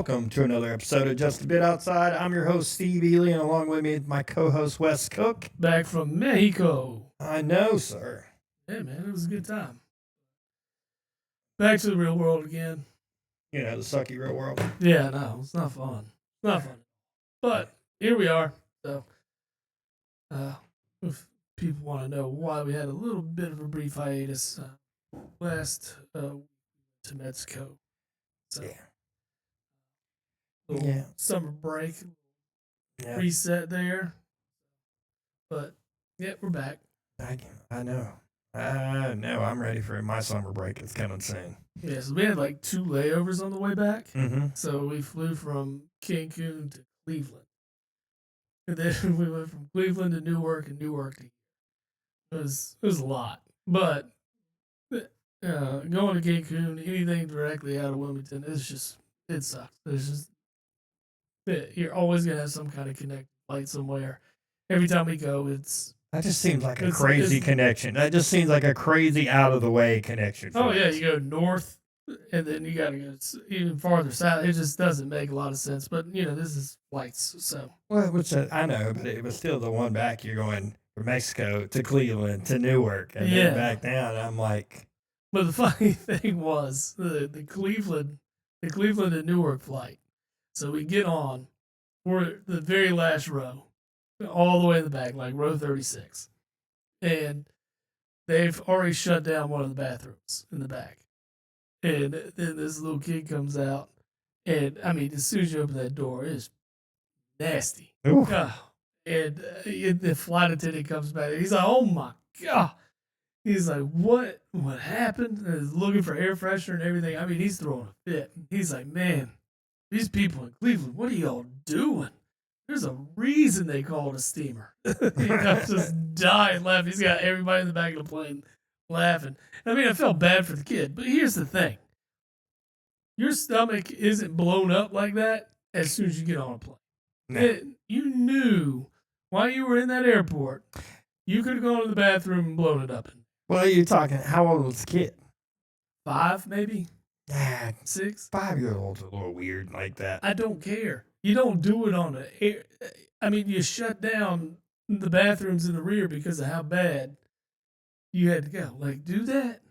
welcome to another episode of Just a Bit Outside. I'm your host, Steve Ely, and along with me is my co-host, Wes Cook. Back from Mexico. I know, sir. Yeah, man, it was a good time. Back to the real world again. You know, the sucky real world. Yeah, no, it's not fun. It's not fun. But here we are. So, if people want to know why we had a little bit of a brief hiatus last to Mexico. So, Yeah. Summer break. Reset there. But, yeah, we're back. I know. I'm ready for my summer break. It's coming soon. Yeah, so we had like 2 layovers on the way back. Mm-hmm. So we flew from Cancun to Cleveland. And then we went from Cleveland to Newark and Newark to here. It was a lot. But going to Cancun, anything directly out of Wilmington, it sucks. You're always going to have some kind of connect flight somewhere. Every time we go, that just seems like a crazy connection. That just seems like a crazy out of the way connection. Oh, yeah, you go north and then you got to go even farther south. It just doesn't make a lot of sense. But, this is flights, so. Well, which I know, but it was still the one back. You're going from Mexico to Cleveland to Newark and then back down. I'm like. But the funny thing was the Cleveland to Newark flight. So we get on, we're the very last row, all the way in the back, like row 36. And they've already shut down one of the bathrooms in the back. And then this little kid comes out. And, as soon as you open that door, it's nasty. And the flight attendant comes back. And he's like, oh, my God. He's like, what happened? And he's looking for air freshener and everything. He's throwing a fit. He's like, man, these people in Cleveland, what are y'all doing? There's a reason they call it a steamer. Just dying laughing. He's got everybody in the back of the plane laughing. I felt bad for the kid, but here's the thing. Your stomach isn't blown up like that as soon as you get on a plane. No. You knew while you were in that airport, you could have gone to the bathroom and blown it up. Well, you're talking, how old was the kid? 5, maybe? 6? 5-year-old's a little weird like that. I don't care. You don't do it on the air. You shut down the bathrooms in the rear because of how bad you had to go. Like, do that?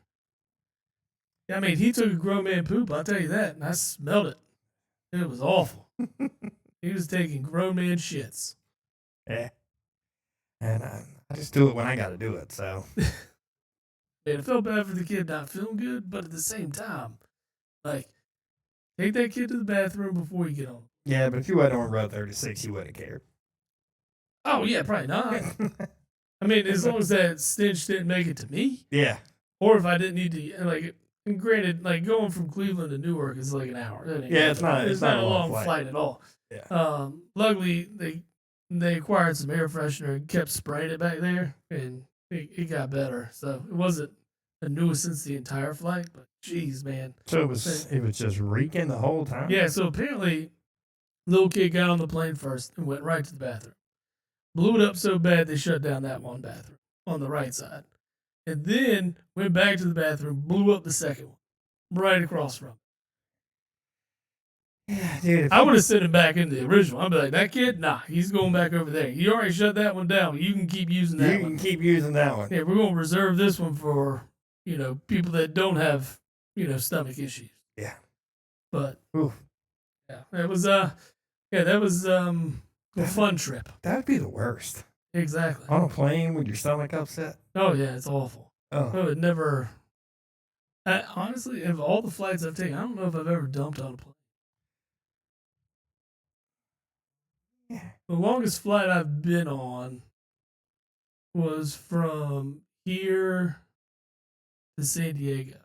He took a grown man poop, I'll tell you that, and I smelled it. It was awful. He was taking grown man shits. Yeah. And I just do it when I got to do it, so. Man, I felt bad for the kid not feeling good, but at the same time, like, take that kid to the bathroom before you get on. Yeah, but if you went on row 36, you wouldn't have cared. Oh, yeah, probably not. As long as that stench didn't make it to me. Yeah. Or if I didn't need to, and granted, going from Cleveland to Newark is like an hour. It's not a long flight at all. Yeah. Luckily, they acquired some air freshener and kept spraying it back there, and it got better. So it wasn't a nuisance the entire flight, but geez, man. So it was just reeking the whole time? Yeah, so apparently, little kid got on the plane first and went right to the bathroom. Blew it up so bad they shut down that one bathroom on the right side. And then went back to the bathroom, blew up the second one, right across from it. Yeah, dude. I would have sent him back into the original. I'd be like, that kid? Nah, he's going back over there. You already shut that one down. You can keep using that one. You can keep using that one. Yeah, we're going to reserve this one for, people that don't have, stomach issues. Yeah. But, oof. Yeah, that was a fun trip. That would be the worst. Exactly. On a plane with your stomach upset? Oh, yeah, it's awful. Oh. It never... honestly, of all the flights I've taken, I don't know if I've ever dumped on a plane. Yeah. The longest flight I've been on was from here to San Diego.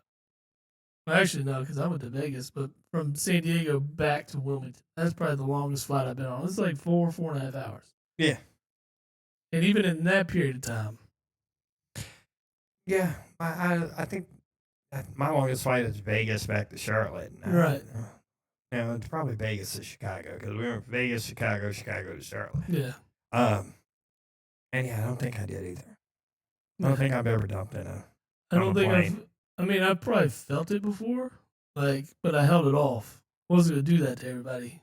Well, actually, no, because I went to Vegas, but from San Diego back to Wilmington. That's probably the longest flight I've been on. It's like 4.5 hours. Yeah. And even in that period of time. Yeah, I think my longest flight is Vegas back to Charlotte. Right. It's probably Vegas to Chicago because we went from Vegas, Chicago to Charlotte. Yeah. And yeah, I don't think I did either. I don't think I've ever dumped in a. I don't think I've probably felt it before, but I held it off. wasn't going to do that to everybody.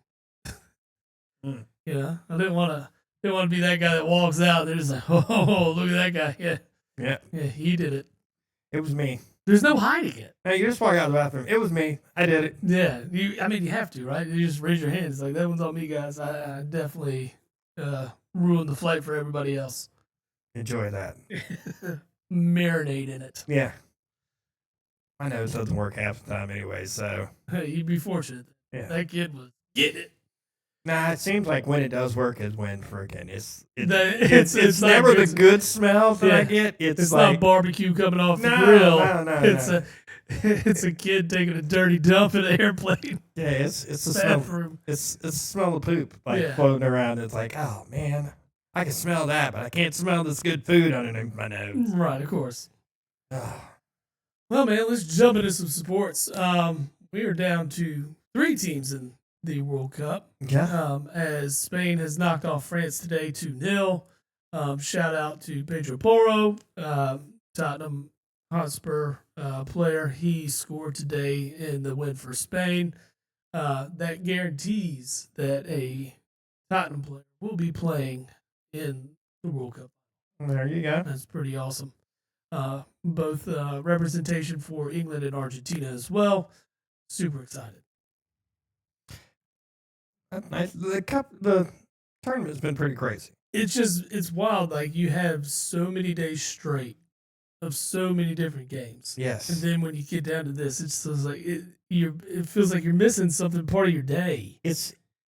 Mm. You know, I didn't want to be that guy that walks out. They're just like, oh, look at that guy. Yeah. Yeah, he did it. It was me. There's no hiding it. Hey, you just walk out of the bathroom. It was me. I did it. Yeah, you have to, right? You just raise your hands like that one's on me, guys. I definitely ruined the flight for everybody else. Enjoy that. Marinate in it. Yeah. My nose doesn't work half the time anyway, so. Hey, you'd be fortunate. Yeah. That kid was getting it. Nah, it seems like when it does work is when freaking it's never the good smell that I get. It's like, not barbecue coming off the grill. No. It's a kid taking a dirty dump in an airplane. Yeah, it's the bathroom. Smell. It's the smell of poop floating around. It's like, oh man, I can smell that, but I can't smell this good food underneath my nose. Right, of course. Well, man, let's jump into some sports. We are down to 3 teams in the World Cup. Yeah. As Spain has knocked off France today 2-0. Shout out to Pedro Porro, Tottenham Hotspur player. He scored today in the win for Spain. That guarantees that a Tottenham player will be playing in the World Cup. There you go. That's pretty awesome. Both representation for England and Argentina as well. Super excited. That's nice. The tournament's been pretty crazy. It's wild. Like, you have so many days straight of so many different games. Yes. And then when you get down to this, it's just like it feels like you're missing something part of your day. It's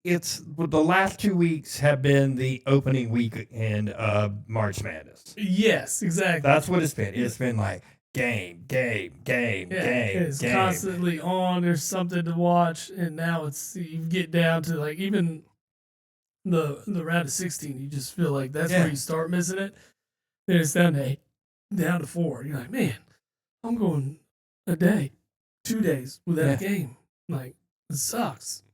the last 2 weeks have been the opening weekend of March Madness. Yes, exactly. That's what it's been. It's been like game. It's constantly on. There's something to watch, and now you get down to like even the round of 16. You just feel like that's where you start missing it. Then it's down to 4. You're like, man, I'm going a day, 2 days without a game. Like, it sucks.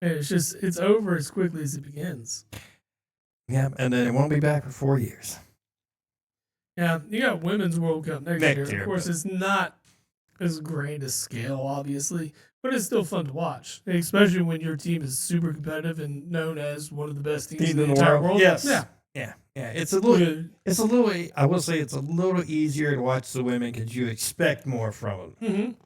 And it's over as quickly as it begins. Yeah, and then it won't be back for 4 years. Yeah, you got Women's World Cup next year. Of course, but it's not as grand a scale, obviously, but it's still fun to watch, especially when your team is super competitive and known as one of the best teams in the entire world. Yes. Yeah. It's a little. I will say it's a little easier to watch the women because you expect more from them.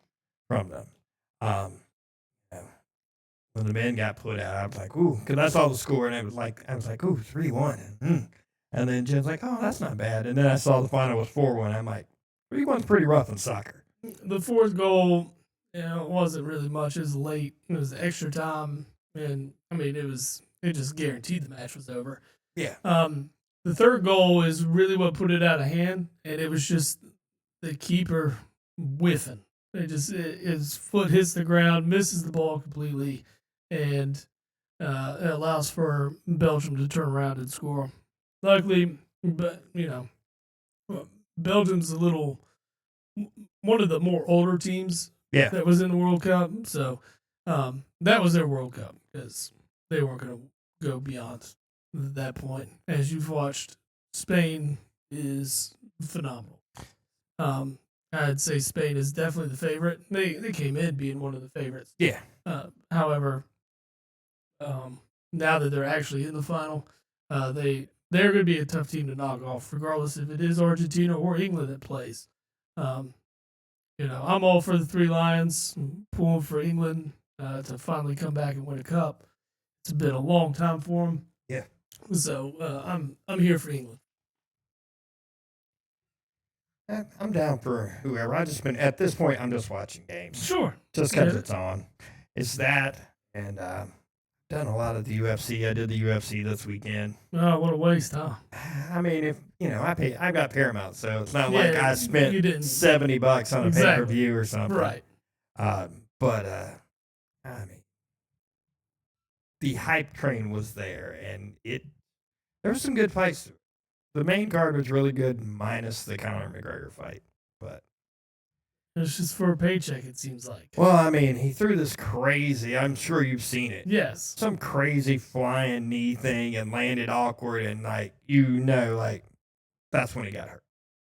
When the men got put out, I was like, ooh, because I saw the score and I was like, ooh, 3-1. And then Jen's like, oh, that's not bad. And then I saw the final was 4-1. I'm like, 3-1's pretty rough in soccer. The fourth goal, it wasn't really much. It was late. It was extra time. And, I mean, it just guaranteed the match was over. Yeah. The third goal is really what put it out of hand. And it was just the keeper whiffing. His foot hits the ground, misses the ball completely, and it allows for Belgium to turn around and score. Luckily, but Belgium's one of the more older teams that was in the World Cup, so that was their World Cup because they weren't going to go beyond that point. As you've watched, Spain is phenomenal. I'd say Spain is definitely the favorite. They came in being one of the favorites. Yeah. However, now that they're actually in the final, they're going to be a tough team to knock off, regardless if it is Argentina or England that plays. I'm all for the 3 Lions, pulling for England to finally come back and win a cup. It's been a long time for them. Yeah. So I'm here for England. I'm down for whoever. At this point, I'm just watching games. Sure. Just because it's on. It's that, and done a lot of the UFC. I did the UFC this weekend. Oh, what a waste, huh? I mean, if I've got Paramount, so it's not like I spent $70 on a pay-per-view or something. Right. But I mean, the hype train was there, and there were some good fights. The main card was really good, minus the Conor McGregor fight. But it's just for a paycheck, it seems like. Well, I mean, he threw this crazy, I'm sure you've seen it. Yes. Some crazy flying knee thing and landed awkward, and that's when he got hurt.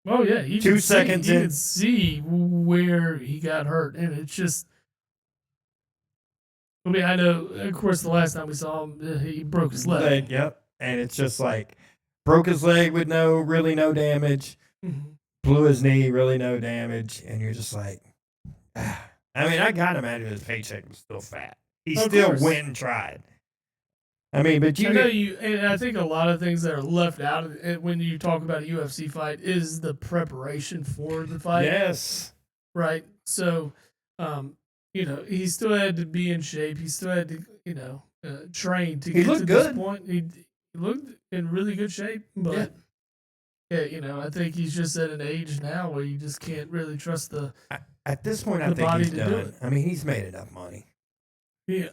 Oh, yeah. 2 seconds in. You can see where he got hurt, and it's just I mean, I know, of course, the last time we saw him, he broke his leg. Yep. And it's just like broke his leg with no damage, Mhm. blew his knee, really no damage, and you're just like, I mean, I gotta imagine his paycheck was still fat. He Of still course. went and tried. I mean, but I you know get you, and I think a lot of things that are left out when you talk about a UFC fight is the preparation for the fight, yes, right? So, um, he still had to be in shape. He still had to, train to he get looked to this good. point. He looked in really good shape, Yeah. but yeah, I think he's just at an age now where you just can't really trust At this point, I the think body he's to do done. it. I mean, he's made enough money. Yeah.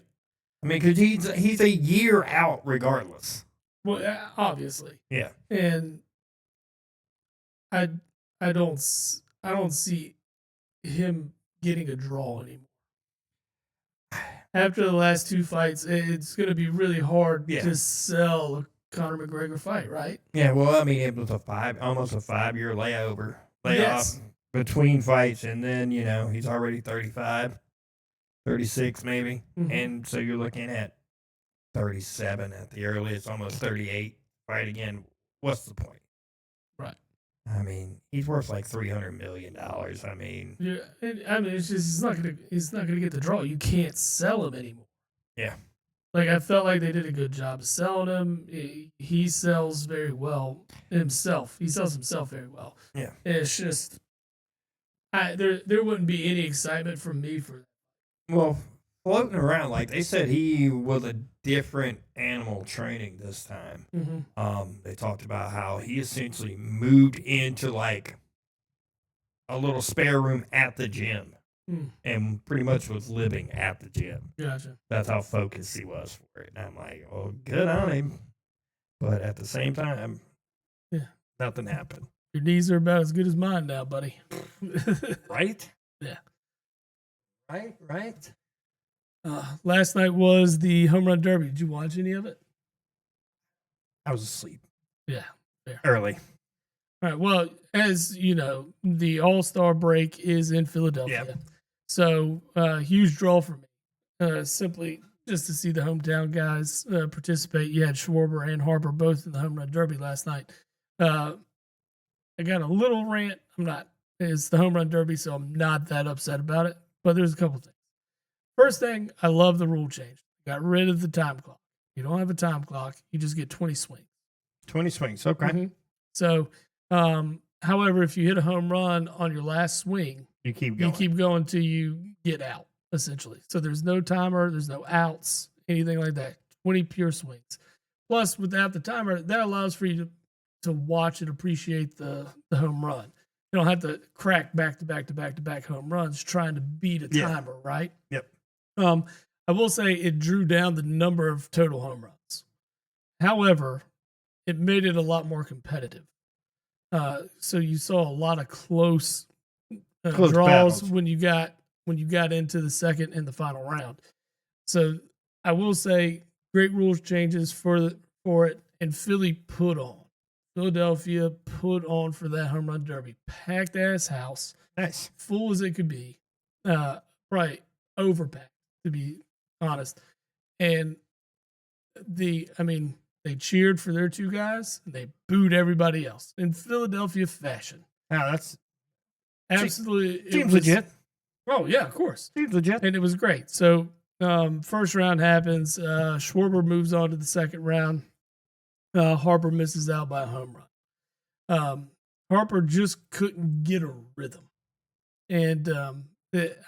I mean, because he's a year out regardless. Well, obviously, Yeah. and I I don't I don't see him getting a draw anymore. After the last two fights, it's going to be really hard Yeah. to sell a Conor McGregor fight, right? Yeah. Well, I mean, it was almost a 5-year layoff Yes. between fights, and then he's already 35, 36 maybe, Mhm. and so you're looking at 37 at the earliest, almost 38. Fight again. What's the point? Right. I mean, he's worth like $300 million. I mean, Yeah, I mean, it's just he's not gonna get the draw. You can't sell him anymore. yeah. Like I felt like they did a good job selling him. He sells very well himself. He sells himself very well. Yeah. It's just there wouldn't be any excitement from me for that. Well, floating around, like they said, he was a different animal training this time. They talked about how he essentially moved into like a little spare room at the gym and pretty much was living at the gym. Gotcha. That's how focused he was for it. And I'm like, well, good on him. But at the same time, Yeah. nothing happened. Your knees are about as good as mine now, buddy. Right? Yeah. Right. Last night was the Homerun Derby. Did you watch any of it? I was asleep. Yeah. Fair. Early. All right. Well, as you know, the All Star break is in Philadelphia. Yep. So, huge draw for me. Simply just to see the hometown guys participate. You had Schwarber and Harper both in the Home Run Derby last night. I got a little rant. It's the Home Run Derby, so I'm not that upset about it. But there's a couple things. First thing, I love the rule change. Got rid of the time clock. You don't have a time clock. You just get 20 swings. 20 swings. Okay. Mm-hmm. So, however, if you hit a home run on your last swing, you keep going. You keep going till you get out, essentially. So there's no timer, there's no outs, anything like that. 20 pure swings. Plus, without the timer, that allows for you to watch and appreciate the home run. You don't have to crack back to back home runs trying to beat a timer, right? Yep. I will say it drew down the number of total home runs. However, it made it a lot more competitive. So you saw a lot of close draws battles when you got into the second and the final round. So I will say great rules changes for it, and Philadelphia put on for that home run derby. Packed ass house, nice, full as it could be, right, overpacked to be honest. And they cheered for their two guys and they booed everybody else in Philadelphia fashion. Wow, that's absolutely seems legit. Oh yeah, of course, seems legit, and it was great. So first round happens. Schwarber moves on to the second round. Harper misses out by a home run. Harper just couldn't get a rhythm, and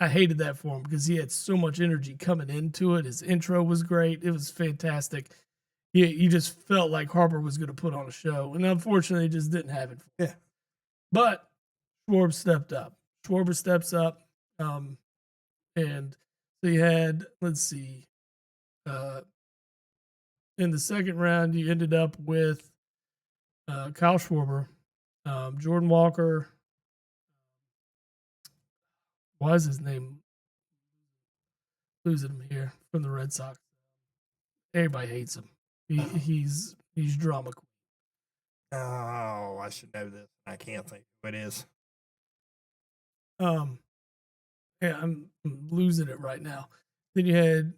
I hated that for him because he had so much energy coming into it. His intro was great. It was fantastic. You just felt like Harper was going to put on a show, and unfortunately, it just didn't happen. Yeah. But Schwarber stepped up. Schwarber steps up, and so you had, let's see, in the second round, you ended up with Kyle Schwarber, Jordan Walker. Why is his name losing him here from the Red Sox? Everybody hates him. He's drama queen. Oh, I should know this. I can't think who it is. Yeah, I'm losing it right now. Then you had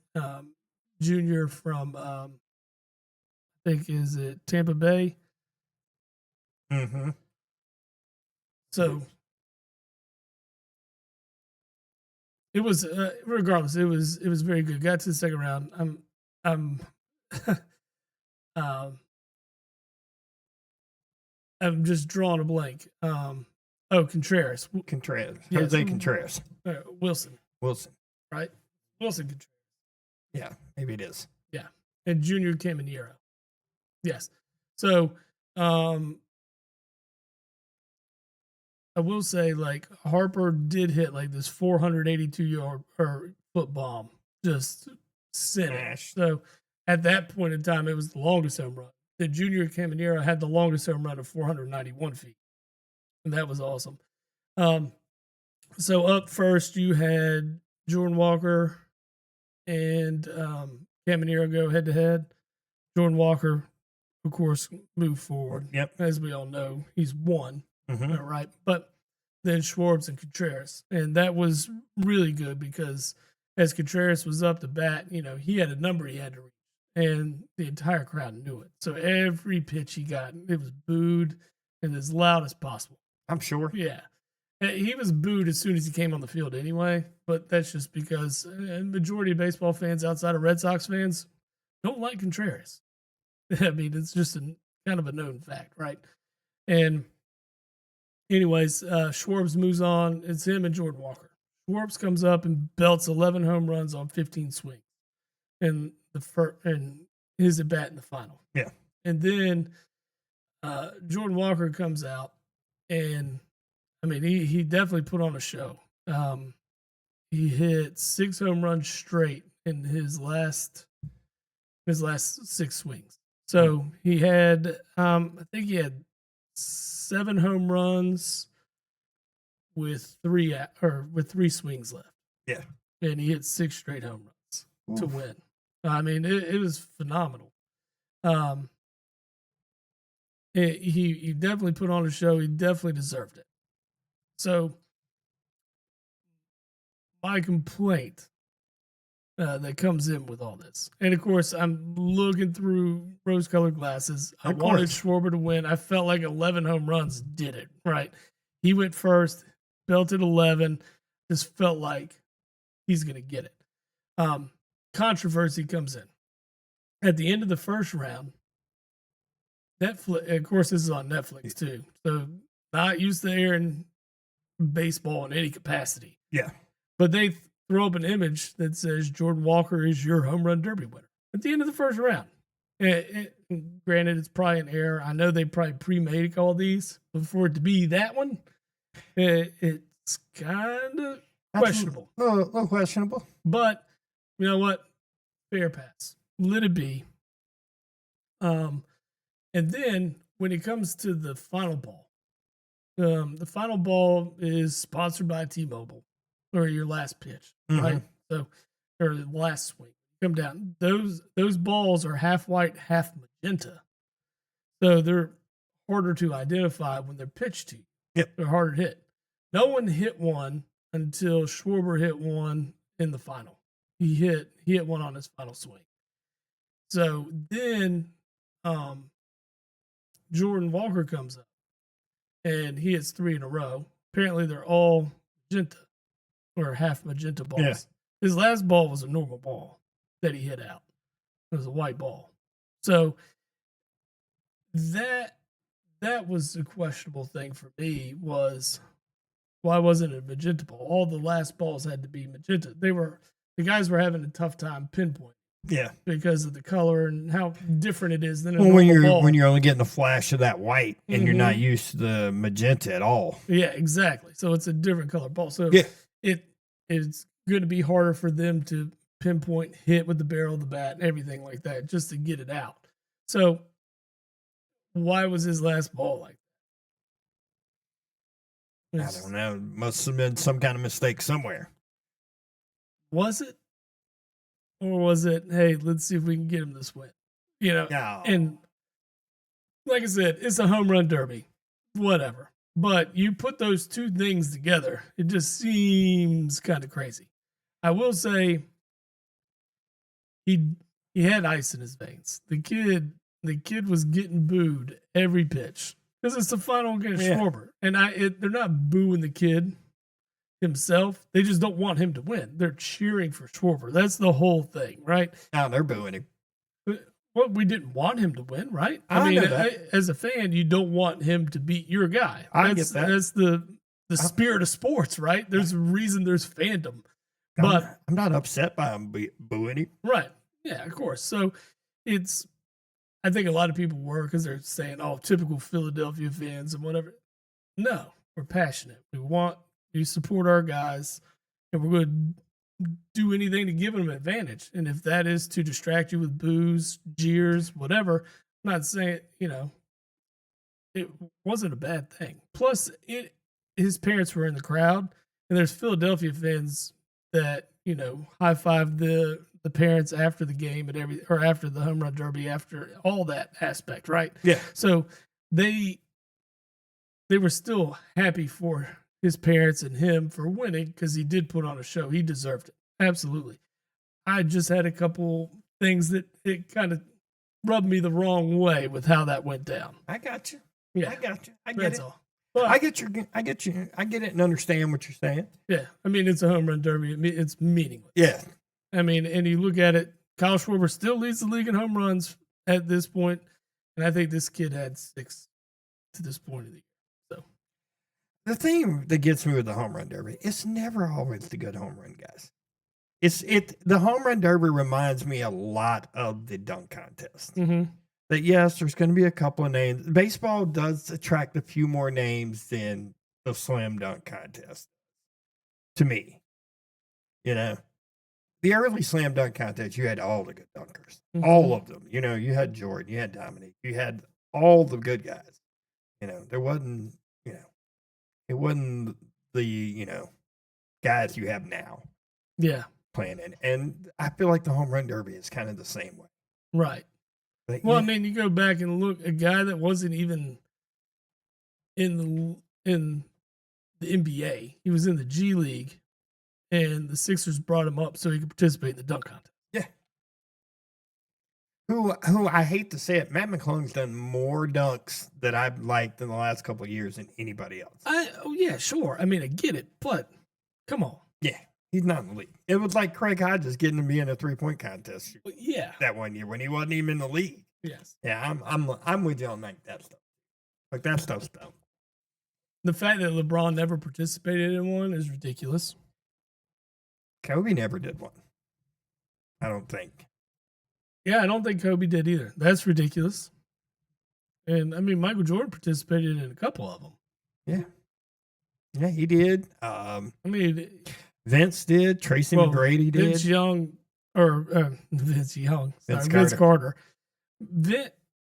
Junior from I think is it Tampa Bay. Mm-hmm. So it was regardless. It was very good. Got to the second round. I'm um, I'm just drawing a blank. Contreras. Contreras. Yes. Jose Contreras. Wilson. Wilson. Right? Wilson Contreras. Yeah, maybe it is. Yeah. And Junior Caminero. Yes. So I will say, like, Harper did hit like this 482-yard or foot bomb, just sitting. So at that point in time, it was the longest home run. The Junior Caminero had the longest home run of 491 feet, and that was awesome. So up first, you had Jordan Walker and Caminero go head to head. Jordan Walker, of course, moved forward. Yep. As we all know, he's won. Mm-hmm. Right. But then Schwartz and Contreras. And that was really good because as Contreras was up to bat, he had a number he had to reach. And the entire crowd knew it. So every pitch he got, it was booed and as loud as possible. I'm sure. Yeah. He was booed as soon as he came on the field anyway, but that's just because the majority of baseball fans outside of Red Sox fans don't like Contreras. I mean, it's just kind of a known fact, right? And anyways, Schwartz moves on. It's him and Jordan Walker. Schwartz comes up and belts 11 home runs on 15 swings, and his at bat in the final. Yeah, and then Jordan Walker comes out, and I mean he definitely put on a show. He hit 6 home runs straight in his last 6 swings. So he had, I think he had 7 home runs with 3 swings left. Yeah, and he hit 6 straight home runs to win. I mean, it was phenomenal. He definitely put on a show. He definitely deserved it. So my complaint that comes in with all this. And of course, I'm looking through rose-colored glasses. I wanted Schwarber to win. I felt like 11 home runs did it, right? He went first, belted 11, just felt like he's going to get it. Controversy comes in. At the end of the first round, Netflix, of course, this is on Netflix too, so not used to airing baseball in any capacity. Yeah. But they throw up an image that says Jordan Walker is your home run derby winner at the end of the first round. Granted, it's probably an error. I know they probably pre-made all these, but for it to be that one, it's kind of questionable. A little questionable. But you know what? Fair pass. Let it be. And then when it comes to the final ball, the final ball is sponsored by T-Mobile, or your last pitch, right? So, or the last swing, come down. Those balls are half white, half magenta, so they're harder to identify when they're pitched to you. Yep, they're harder to hit. No one hit one until Schwarber hit one in the final. He hit one on his final swing. So then, Jordan Walker comes up, and he hits 3 in a row. Apparently, they're all magenta or half magenta balls. Yeah. His last ball was a normal ball that he hit out. It was a white ball. So that was a questionable thing for me, was why wasn't it a magenta ball? All the last balls had to be magenta. The guys were having a tough time pinpointing. Yeah, because of the color and how different it is than a when ball. you're only getting a flash of that white and you're not used to the magenta at all. Yeah, exactly. So it's a different color ball. So it's going to be harder for them to pinpoint, hit with the barrel of the bat and everything like that, just to get it out. So why was his last ball like that? I don't know. Must have been some kind of mistake somewhere. Was it? Or was it, hey, let's see if we can get him this win? And like I said, it's a home run derby, whatever. But you put those two things together, it just seems kind of crazy. I will say he had ice in his veins. The kid was getting booed every pitch because it's the final against Schwarber, and they're not booing the kid himself. They just don't want him to win. They're cheering for Schwarber. That's the whole thing, right? Now they're booing him. Well, we didn't want him to win, right? I mean, as a fan, you don't want him to beat your guy. I get that. That's the spirit of sports, right? There's a reason there's fandom. But I'm not upset by him booing him. Right. Yeah, of course. So I think a lot of people were because they're saying, oh, typical Philadelphia fans and whatever. No, we're passionate. We support our guys, and we're going to do anything to give them an advantage. And if that is to distract you with boos, jeers, whatever, I'm not saying, it wasn't a bad thing. Plus, his parents were in the crowd, and there's Philadelphia fans that, high five the parents after the game or after the Homerun Derby, after all that aspect, right? Yeah. So they were still happy for his parents and him for winning because he did put on a show. He deserved it. Absolutely. I just had a couple things that it kind of rubbed me the wrong way with how that went down. I got you. Yeah. I got you. I get That's it. all. But, I get you. I get it and understand what you're saying. Yeah. I mean, it's a Homerun Derby. It's meaningless. Yeah. I mean, and you look at it, Kyle Schwarber still leads the league in home runs at this point, and I think this kid had 6 to this point of the year. So the thing that gets me with the Homerun Derby, it's never always the good home run guys. The Homerun Derby reminds me a lot of the dunk contest. Mm-hmm. That yes, there's going to be a couple of names. Baseball does attract a few more names than the slam dunk contest. To me, the early slam dunk contest, you had all the good dunkers, all of them. You had Jordan, you had Dominique, you had all the good guys. There wasn't, it wasn't the, guys you have now. Yeah. Playing in. And I feel like the Homerun Derby is kind of the same way. Right. But, well, I mean, you go back and look, a guy that wasn't even in the NBA, he was in the G League, and the Sixers brought him up so he could participate in the dunk contest. Yeah. Who I hate to say it, Matt McClung's done more dunks that I've liked in the last couple of years than anybody else. Yeah, sure. I mean, I get it, but come on. Yeah. He's not in the league. It was like Craig Hodges getting to be in a 3-point contest. Yeah, that one year when he wasn't even in the league. Yes. Yeah, I'm with you on that stuff. Like that stuff's dumb. The fact that LeBron never participated in one is ridiculous. Kobe never did one. I don't think. Yeah, I don't think Kobe did either. That's ridiculous. And I mean, Michael Jordan participated in a couple of them. Yeah. Yeah, he did. I mean, Vince did. Tracy McGrady did. Vince Young, Vince Carter.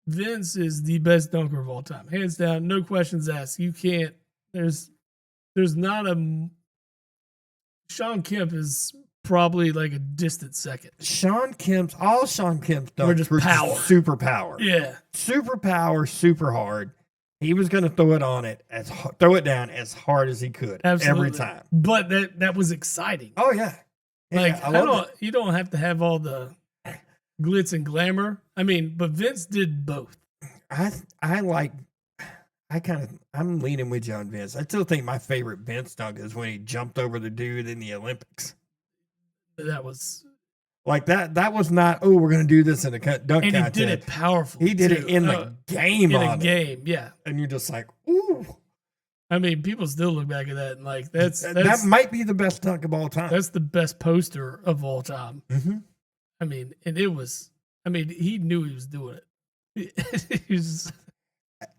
Vince is the best dunker of all time, hands down, no questions asked. You can't. There's not a. Sean Kemp is probably like a distant second. All Sean Kemp's dunks were power, super power. Yeah, super power, super hard. He was going to throw it down as hard as he could. Absolutely. Every time. But that was exciting. Oh yeah, you don't have to have all the glitz and glamour. I mean, but Vince did both. I'm leaning with you on Vince. I still think my favorite Vince dunk is when he jumped over the dude in the Olympics. That was like that. That was not. Oh, we're going to do this in a dunk contest. And he did it powerfully. He did it in the game. In a game, yeah. And you're just like, ooh. I mean, people still look back at that and like that might be the best dunk of all time. That's the best poster of all time. Mm-hmm. I mean, and it was. I mean, he knew he was doing it.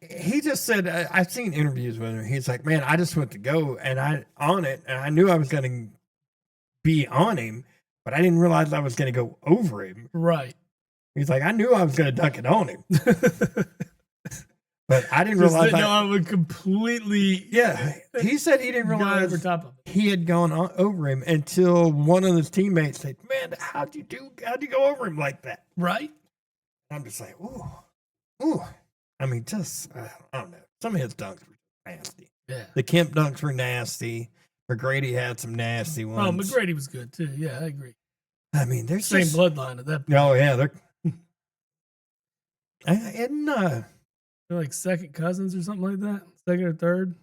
He just said, I've seen interviews with him. He's like, man, I just went to go and I knew I was going to be on him, but I didn't realize I was going to go over him. Right. He's like, I knew I was going to dunk it on him, but I didn't realize. I would completely. Yeah. He said he didn't realize over top of it. He had gone over him until one of his teammates said, man, how'd you go over him like that? Right. I'm just like, ooh. I mean, I don't know. Some of his dunks were nasty. Yeah. The Kemp dunks were nasty. McGrady had some nasty ones. Oh, McGrady was good too. Yeah, I agree. I mean, there's Same just bloodline at that point. oh yeah, they're and They're like second cousins or something like that. Second or third.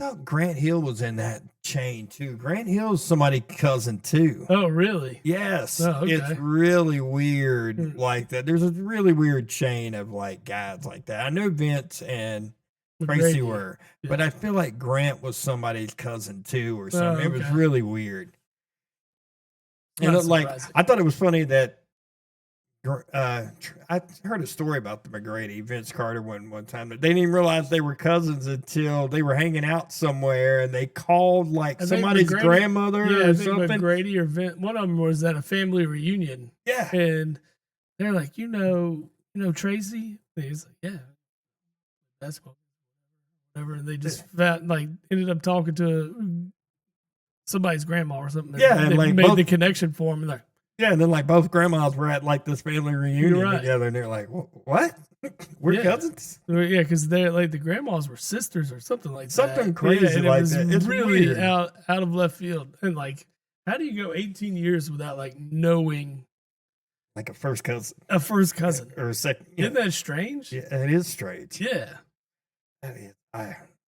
I thought Grant Hill was in that chain too. Grant Hill's somebody's cousin too. Oh, really? Yes, Oh, okay. it's really weird Hmm. like that. There's a really weird chain of like guys like that. I know Vince and Tracy McGrady. were, Yeah. but I feel like Grant was somebody's cousin too or something. It was okay. really weird. And Not like surprising. I thought it was funny that I heard a story about the McGrady Vince Carter one time that they didn't even realize they were cousins until they were hanging out somewhere and they called like I think somebody's McGrady- grandmother Yeah, or I think something. McGrady or Vince, one of them was at a family reunion, Yeah, and they're like, you know Tracy? And he's like, yeah, that's cool. Whatever. And they just ended up talking to somebody's grandma or something. Yeah, and and they like made both- the connection for him. And like, yeah, and then like both grandmas were at like this family reunion right. together, and they're like, "What? We're Yeah. cousins?" yeah, because they're like the grandmas were sisters or something like that. Something crazy and like it was that. It's really weird. out of left field. And like, how do you go 18 years without like knowing Like a first cousin a first cousin? or a second. Isn't that strange? Yeah, it is strange. Yeah. That is,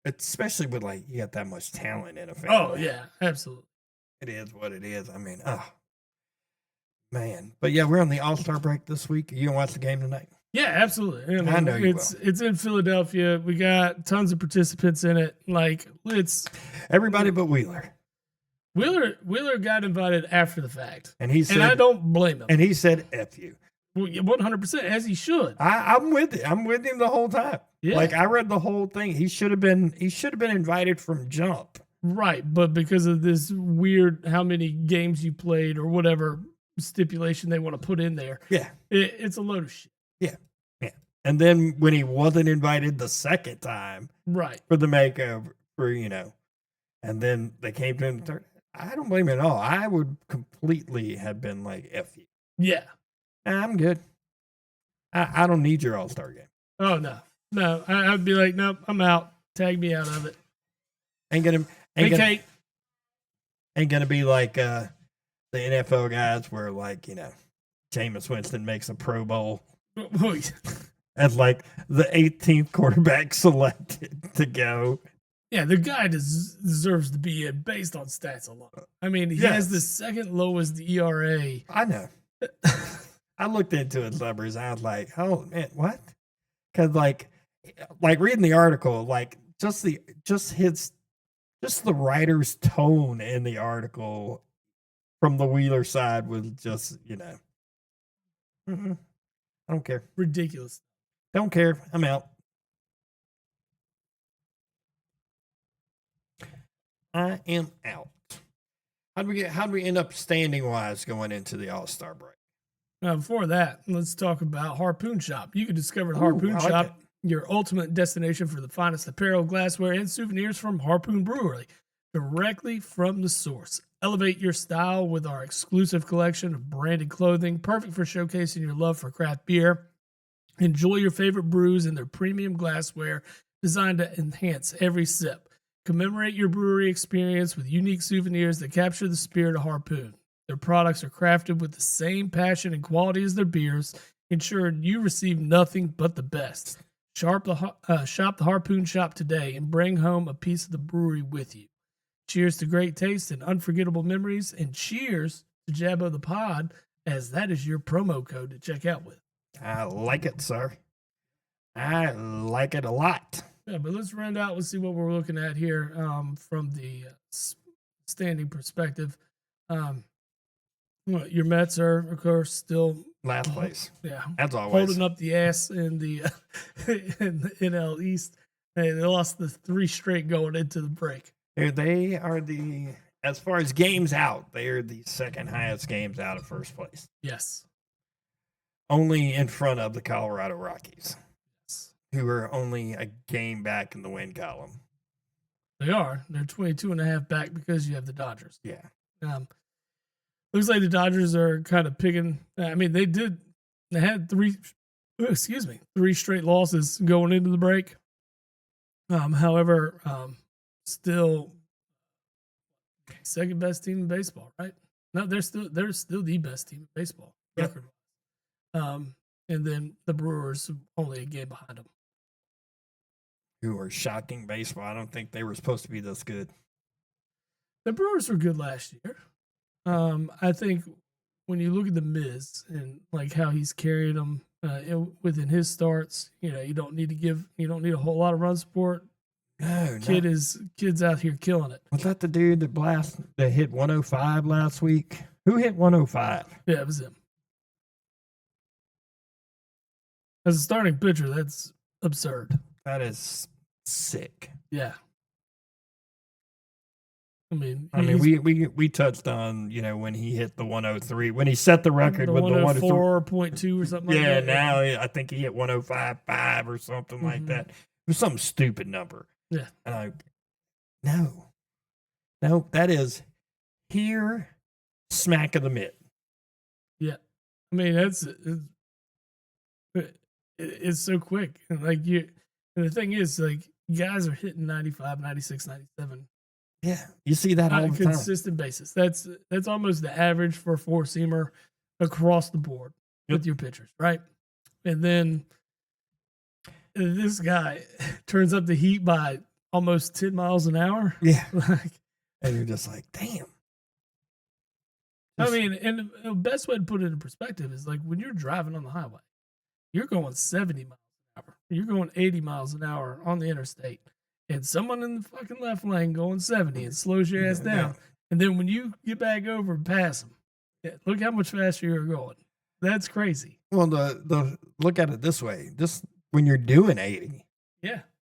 especially with like you got that much talent in a family. Oh yeah, absolutely. It is what it is. I mean, oh man. But yeah, we're on the All-Star break this week. You gonna watch the game tonight? Yeah, absolutely. I know you it's in Philadelphia. We got tons of participants in it. Like it's Everybody but Wheeler. Wheeler got invited after the fact, And he said, and I don't blame him. and he said, "F you." 100%, as he should. I'm with it. I'm with him the whole time. Yeah. Like I read the whole thing. He should have been invited from jump. Right, but because of this weird how many games you played or whatever stipulation they want to put in there, Yeah. it's a load of shit. Yeah. Yeah. And then when he wasn't invited the second time Right. for the makeover, and then they came to him the third, I don't blame him at all. I would completely have been like, F you. Yeah. I'm good. I don't need your All-Star game. Oh no. I'd be like, nope, I'm out. Tag me out of it. Ain't gonna Kate. ain't gonna be like the NFL guys where like, Jameis Winston makes a Pro Bowl as like the 18th quarterback selected to go. Yeah, the guy deserves to be in based on stats alone. I mean, he has the second lowest ERA. I know. I looked into his numbers. I was like, oh man, what? Because like reading the article, like just the writer's tone in the article from the Wheeler side was just, I don't care. Ridiculous. Don't care. I'm out. I am out. How'd we end up standing wise going into the All-Star break? Now, before that, let's talk about Harpoon Shop. You can discover Harpoon Shop, your ultimate destination for the finest apparel, glassware, and souvenirs from Harpoon Brewery, directly from the source. Elevate your style with our exclusive collection of branded clothing, perfect for showcasing your love for craft beer. Enjoy your favorite brews in their premium glassware designed to enhance every sip. Commemorate your brewery experience with unique souvenirs that capture the spirit of Harpoon. Their products are crafted with the same passion and quality as their beers, ensuring you receive nothing but the best. Shop the Harpoon Shop today and bring home a piece of the brewery with you. Cheers to great taste and unforgettable memories, and cheers to Jabbo the Pod, as that is your promo code to check out with. I like it, sir. I like it a lot. Yeah, but let's round out. Let's see what we're looking at here from the standing perspective. Your Mets are, of course, still last place. Yeah, as always, holding up the ass in the NL East. Hey, they lost the 3 straight going into the break. They are as far as games out, they are the second highest games out of first place. Yes. Only in front of the Colorado Rockies, who are only a game back in the win column. They are. They're 22.5 back because you have the Dodgers. Yeah. Looks like the Dodgers are kind of picking. I mean, they had 3 straight losses going into the break. However, still second best team in baseball, right? No, they're still the best team in baseball Yep. record. And then the Brewers only a game behind them. Who are shocking baseball. I don't think they were supposed to be this good. The Brewers were good last year. I think when you look at the Miz and like how he's carried them within his starts, you don't need a whole lot of run support. No, Kid's out here killing it. Was that the dude that hit 105 last week? Who hit 105? Yeah, it was him. As a starting pitcher, that's absurd. That is sick. Yeah. I mean, we touched on, when he hit the 103, when he set the record with the 104.2 or something like that. Yeah, now I think he hit 105.5 or something like that. It was some stupid number. Yeah. No, that is here, smack of the mitt. Yeah. I mean, it's so quick. And the thing is, like, guys are hitting 95, 96, 97. Yeah, you see that all on the a time. consistent basis. That's almost the average for a four-seamer across the board with your pitchers, right? And then this guy turns up the heat by almost 10 miles an hour. Yeah. And you're just like, damn. I mean, and the best way to put it in perspective is like when you're driving on the highway, you're going 70 miles an hour. You're going 80 miles an hour on the interstate. And someone in the fucking left lane going 70 and slows your ass down. And then when you get back over and pass them, look how much faster you're going. That's crazy. Well, the look at it this way. Just when you're doing 80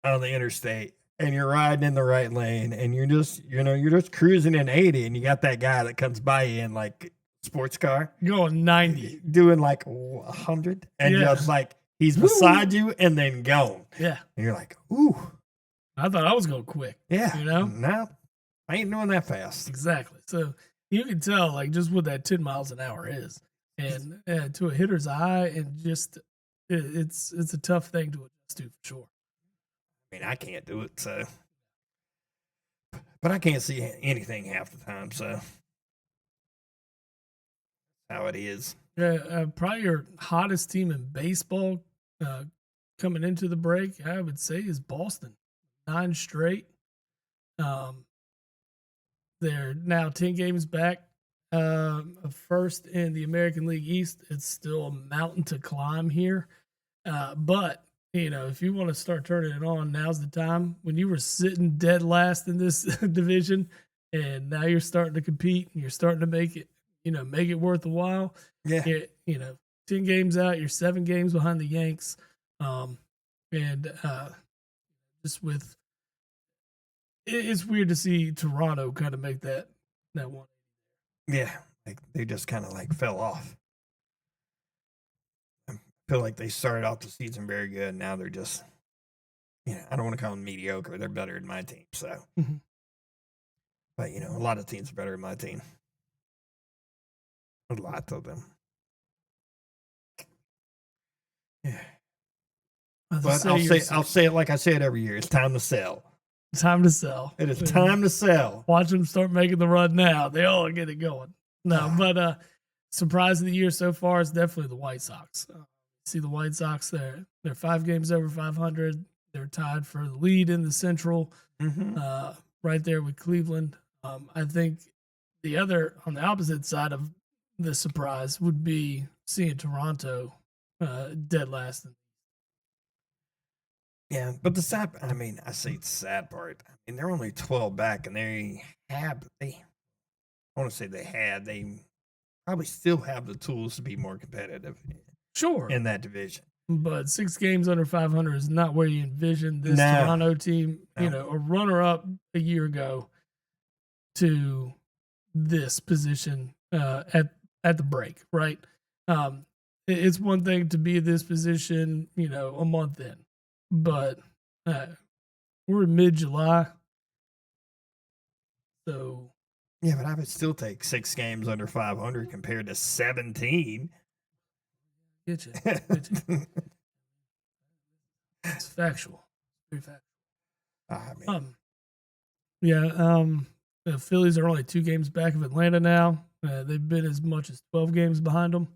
on the interstate and you're riding in the right lane and you're just, you're just cruising in 80 and you got that guy that comes by you in like sports car. Going 90. Doing like 100 and just like he's beside you and then going. Yeah. And you're like, ooh. I thought I was going quick. Yeah. No, I ain't doing that fast. Exactly. So you can tell like just what that 10 miles an hour is. And to a hitter's eye, and just it's a tough thing to adjust to for sure. I mean, I can't do it, so. But I can't see anything half the time, so. How it is. Probably your hottest team in baseball coming into the break, I would say, is Boston. 9 straight. They're now 10 games back. First in the American League East. It's still a mountain to climb here. But, if you want to start turning it on, now's the time. When you were sitting dead last in this division and now you're starting to compete and you're starting to make it worth a while. Yeah. 10 games out, you're 7 games behind the Yanks. Just with it's weird to see Toronto kind of make that one. Yeah, like they just kind of like fell off. I feel like they started off the season very good. Now they're just, I don't want to call them mediocre. They're better than my team. So, but a lot of teams are better than my team. A lot of them. Yeah. But I'll say it like I say it every year. It's time to sell. Time to sell. It is time to sell. Watch them start making the run now. They all get it going. No, but surprise of the year so far is definitely the White Sox. See the White Sox there. They're 5 games over 500. They're tied for the lead in the Central, right there with Cleveland. I think on the opposite side of the surprise would be seeing Toronto dead last. Yeah, but I say the sad part. I mean, they're only 12 back, and they probably still have the tools to be more competitive. Sure. In that division. But 6 games under 500 is not where you envision this Toronto team, a runner-up a year ago to this position at the break, right? It's one thing to be in this position, a month in. But we're in mid-July, so yeah. But I would still take 6 games under 500 compared to 17. Get you. It's factual. Very factual. The Phillies are only 2 games back of Atlanta now. They've been as much as 12 games behind them.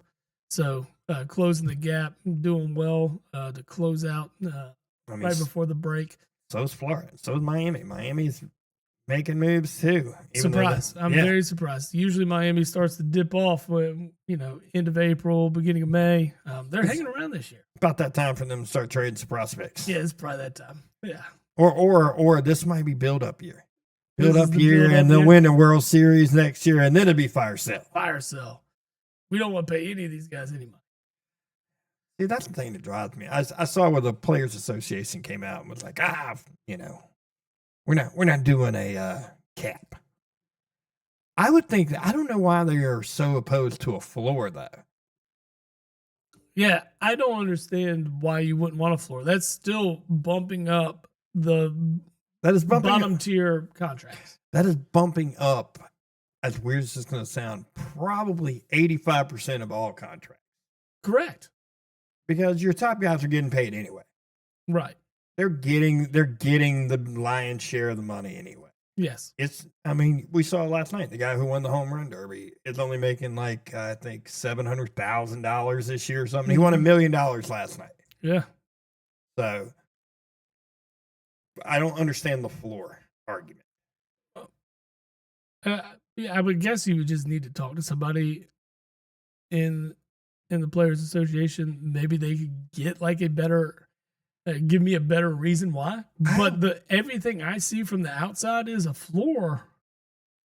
So closing the gap, doing well to close out right before the break. So's Florida. So's Miami. Miami's making moves too. Surprised. I'm very surprised. Usually Miami starts to dip off when, end of April, beginning of May. They're hanging around this year. About that time for them to start trading some prospects. Yeah, it's probably that time. Yeah. Or this might be build-up year. Build-up year, and they'll win the World Series next year, and then it'll be fire sale. Fire sale. We don't want to pay any of these guys any money. See, that's the thing that drives me. I saw where the Players Association came out and was like, we're not doing a cap. I would think that, I don't know why they are so opposed to a floor though. Yeah, I don't understand why you wouldn't want a floor. That's still bumping up the bottom tier contracts. That is bumping up, as weird as it's going to sound, probably 85% of all contracts. Correct. Because your top guys are getting paid anyway. Right. They're getting the lion's share of the money anyway. Yes. We saw last night, the guy who won the Homerun Derby is only making I think $700,000 this year or something. He won $1 million last night. Yeah. So I don't understand the floor argument. I would guess you would just need to talk to somebody in the Players Association. Maybe they could get a better, give me a better reason why. But everything I see from the outside is a floor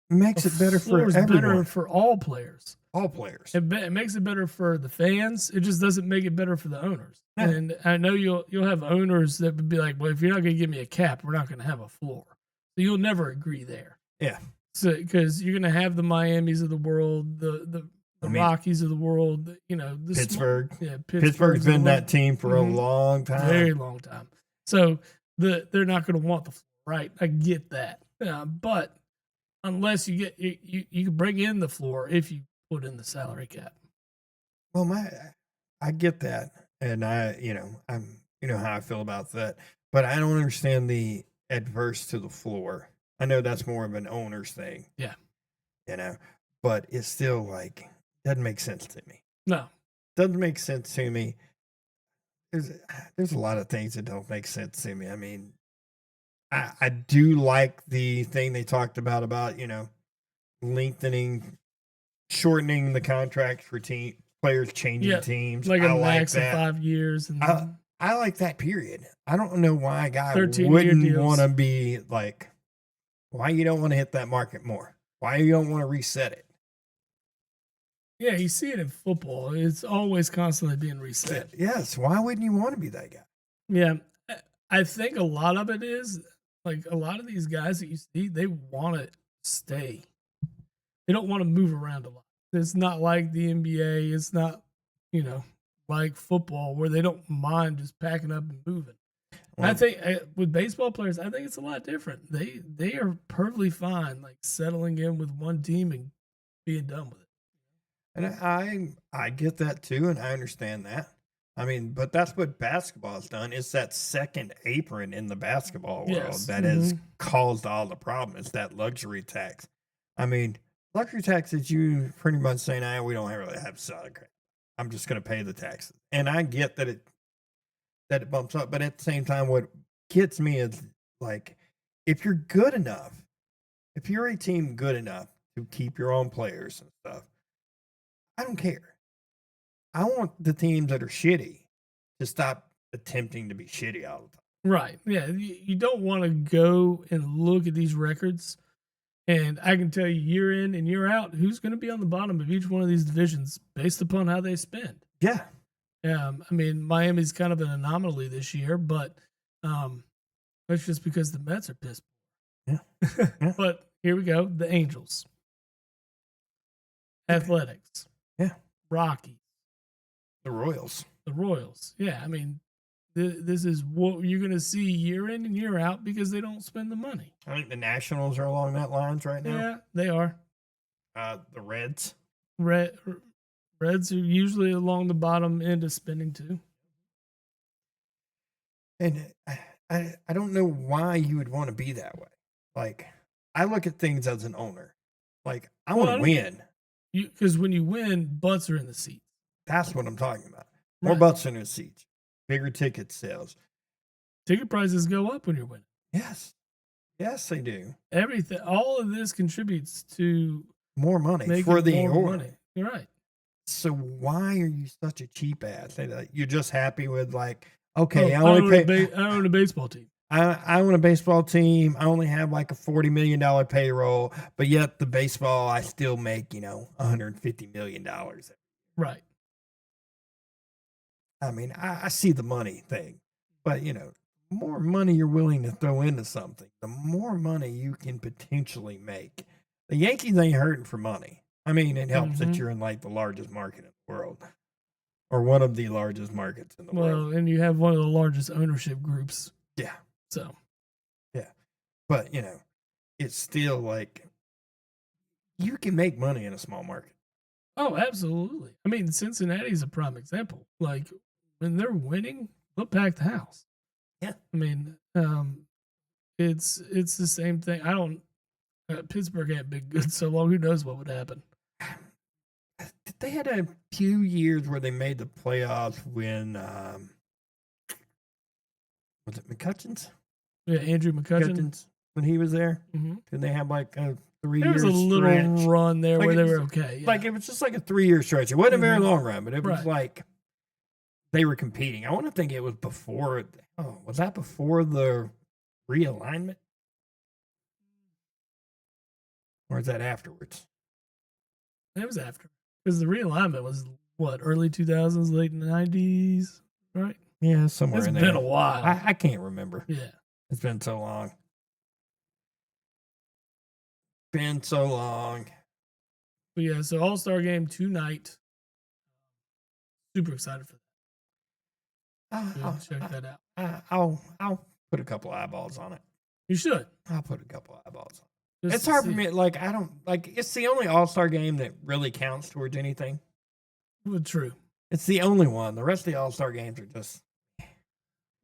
makes it better for everyone. Better for all players. All players. It makes it better for the fans. It just doesn't make it better for the owners. Yeah. And I know you'll have owners that would be like, well, if you're not going to give me a cap, we're not going to have a floor. So you'll never agree there. Yeah. So because you're going to have the Miamis of the world, the Rockies of the world, Pittsburgh. Pittsburgh's been that team for a long time. Very long time. So they're not going to want the floor, right? I get that. But unless you can bring in the floor if you put in the salary cap. Well, I get that, and I'm how I feel about that, but I don't understand the adverse to the floor. I know that's more of an owner's thing. Yeah. But it's still doesn't make sense to me. No. Doesn't make sense to me. There's a lot of things that don't make sense to me. I mean, I do like the thing they talked about shortening the contracts for players changing teams. Like a max of 5 years. And I like that period. I don't know why a guy wouldn't want to be why you don't want to hit that market more? Why you don't want to reset it? Yeah, you see it in football. It's always constantly being reset. Yes. Why wouldn't you want to be that guy? Yeah. I think a lot of it is a lot of these guys that you see, they want to stay. They don't want to move around a lot. It's not like the NBA. It's not, like football where they don't mind just packing up and moving. Well, I think with baseball players, I think it's a lot different. They are perfectly fine, settling in with one team and being done with it. And I get that too, and I understand that. I mean, but that's what basketball has done. It's that second apron in the basketball world that has caused all the problems. It's that luxury tax. I mean, luxury tax is you pretty much saying, we don't really have salary cap. I'm just going to pay the taxes. And I get that it bumps up, but at the same time, what gets me is if you're good enough, if you're a team good enough to keep your own players and stuff, I don't care. I want the teams that are shitty to stop attempting to be shitty all the time. Right. Yeah. You don't want to go and look at these records. And I can tell you year in and year out who's going to be on the bottom of each one of these divisions based upon how they spend. Yeah. I mean, Miami's kind of an anomaly this year, but that's just because the Mets are pissed. Yeah. But here we go. The Angels. Athletics. Yeah. Rockies. The Royals. Yeah. I mean, this is what you're going to see year in and year out because they don't spend the money. I think the Nationals are along that lines right now. Yeah, they are. The Reds. Reds are usually along the bottom end of spending too. And I don't know why you would want to be that way. I look at things as an owner. I want to win. Because when you win, butts are in the seat. That's what I'm talking about. More Right. butts in the seats, bigger ticket sales. Ticket prices go up when you're winning. Yes, yes, they do. Everything, all of this contributes to More money making for the more owner. money. You're right. So why are you such a cheap ass? You're just happy with like, okay, I I only pay. I own a baseball team. I own a baseball team. I only have like a $40 million payroll, but yet the baseball I still make, $150 million. Right. I mean, I see the money thing, but more money you're willing to throw into something, the more money you can potentially make. The Yankees ain't hurting for money. I mean, it helps that you're in like the largest market in the world, or one of the largest markets in the world. Well, and you have one of the largest ownership groups. Yeah. So. Yeah. But, it's still like you can make money in a small market. Oh, absolutely. I mean, Cincinnati's a prime example. Like when they're winning, they'll pack the house. Yeah. I mean, it's the same thing. I don't. Pittsburgh ain't been good so long. Who knows what would happen? They had a few years where they made the playoffs when was it McCutcheon's? Yeah, Andrew McCutcheon. When he was there. Mm-hmm. Did they have like a 3 year There was a little stretch? run there Like where they was, were okay. Yeah. Like it was just like a 3-year stretch. It wasn't a very long run, but it was like they were competing. I want to think it was before. Oh, was that before the realignment? Or is that afterwards? It was after. Because the realignment was what, early 2000s, late 90s, right? Yeah, somewhere in there. It's been a while. I can't remember. Yeah. It's been so long. Been so long. But yeah, so All-Star game tonight. Super excited for that. Check that out. I'll put a couple eyeballs on it. You should. I'll put a couple eyeballs on it. Just it's hard for me. Like I don't like. It's the only All-Star game that really counts towards anything. Well, true. It's the only one. The rest of the All-Star games are just.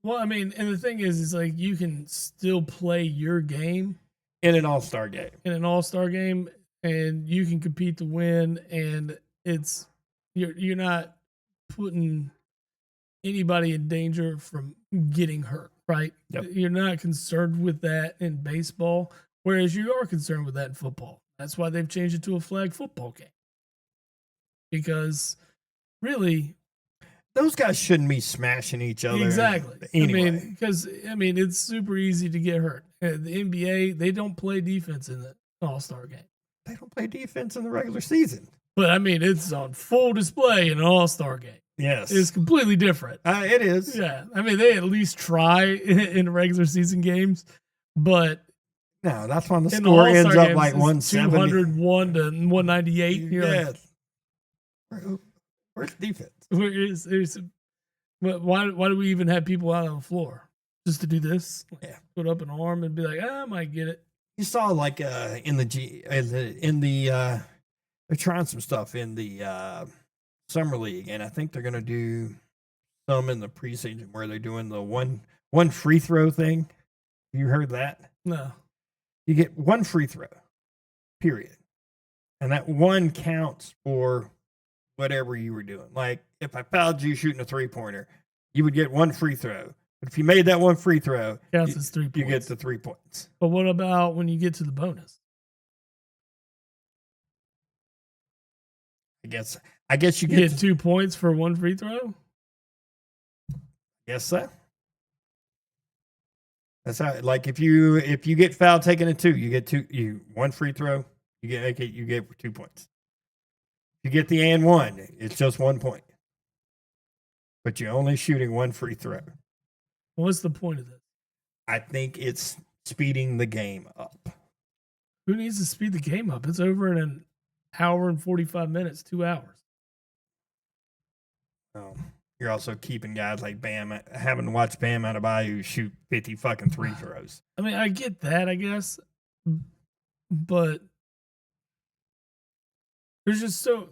Well, I mean, and the thing is like you can still play your game in an All-Star game. In an All-Star game, and you can compete to win, and it's you're not putting anybody in danger from getting hurt, right? Yep. You're not concerned with that in baseball. Whereas you are concerned with that in football. That's why they've changed it to a flag football game. Because really, those guys shouldn't be smashing each other. Exactly. Anyway. Because it's super easy to get hurt. The NBA, they don't play defense in the All-Star game. They don't play defense in the regular season. But it's on full display in an All-Star game. Yes. It's completely different. It is. Yeah. They at least try in regular season games, but no, that's when the score ends up like 170. 201 to 198. Yes. Where's defense? Why do we even have people out on the floor? Just to do this? Yeah. Put up an arm and be like, I might get it. You saw like in the they're trying some stuff in the summer league, and I think they're gonna do some in the preseason where they're doing the one free throw thing. You heard that? No. You get one free throw, period. And that one counts for whatever you were doing. Like, if I fouled you shooting a three-pointer, you would get one free throw. But if you made that one free throw, counts as 3 points. You get the 3 points. But what about when you get to the bonus? I guess you get 2 points for one free throw? Yes, sir. That's how. Like if you get fouled taking a 2, you get one free throw. You get 2 points. If you get the and 1, it's just 1 point. But you're only shooting one free throw. What's the point of this? I think it's speeding the game up. Who needs to speed the game up? It's over in an hour and 45 minutes, 2 hours. You're also keeping guys like Bam, having to watch Bam Adebayo shoot 50 fucking free throws. I get that, I guess, but there's so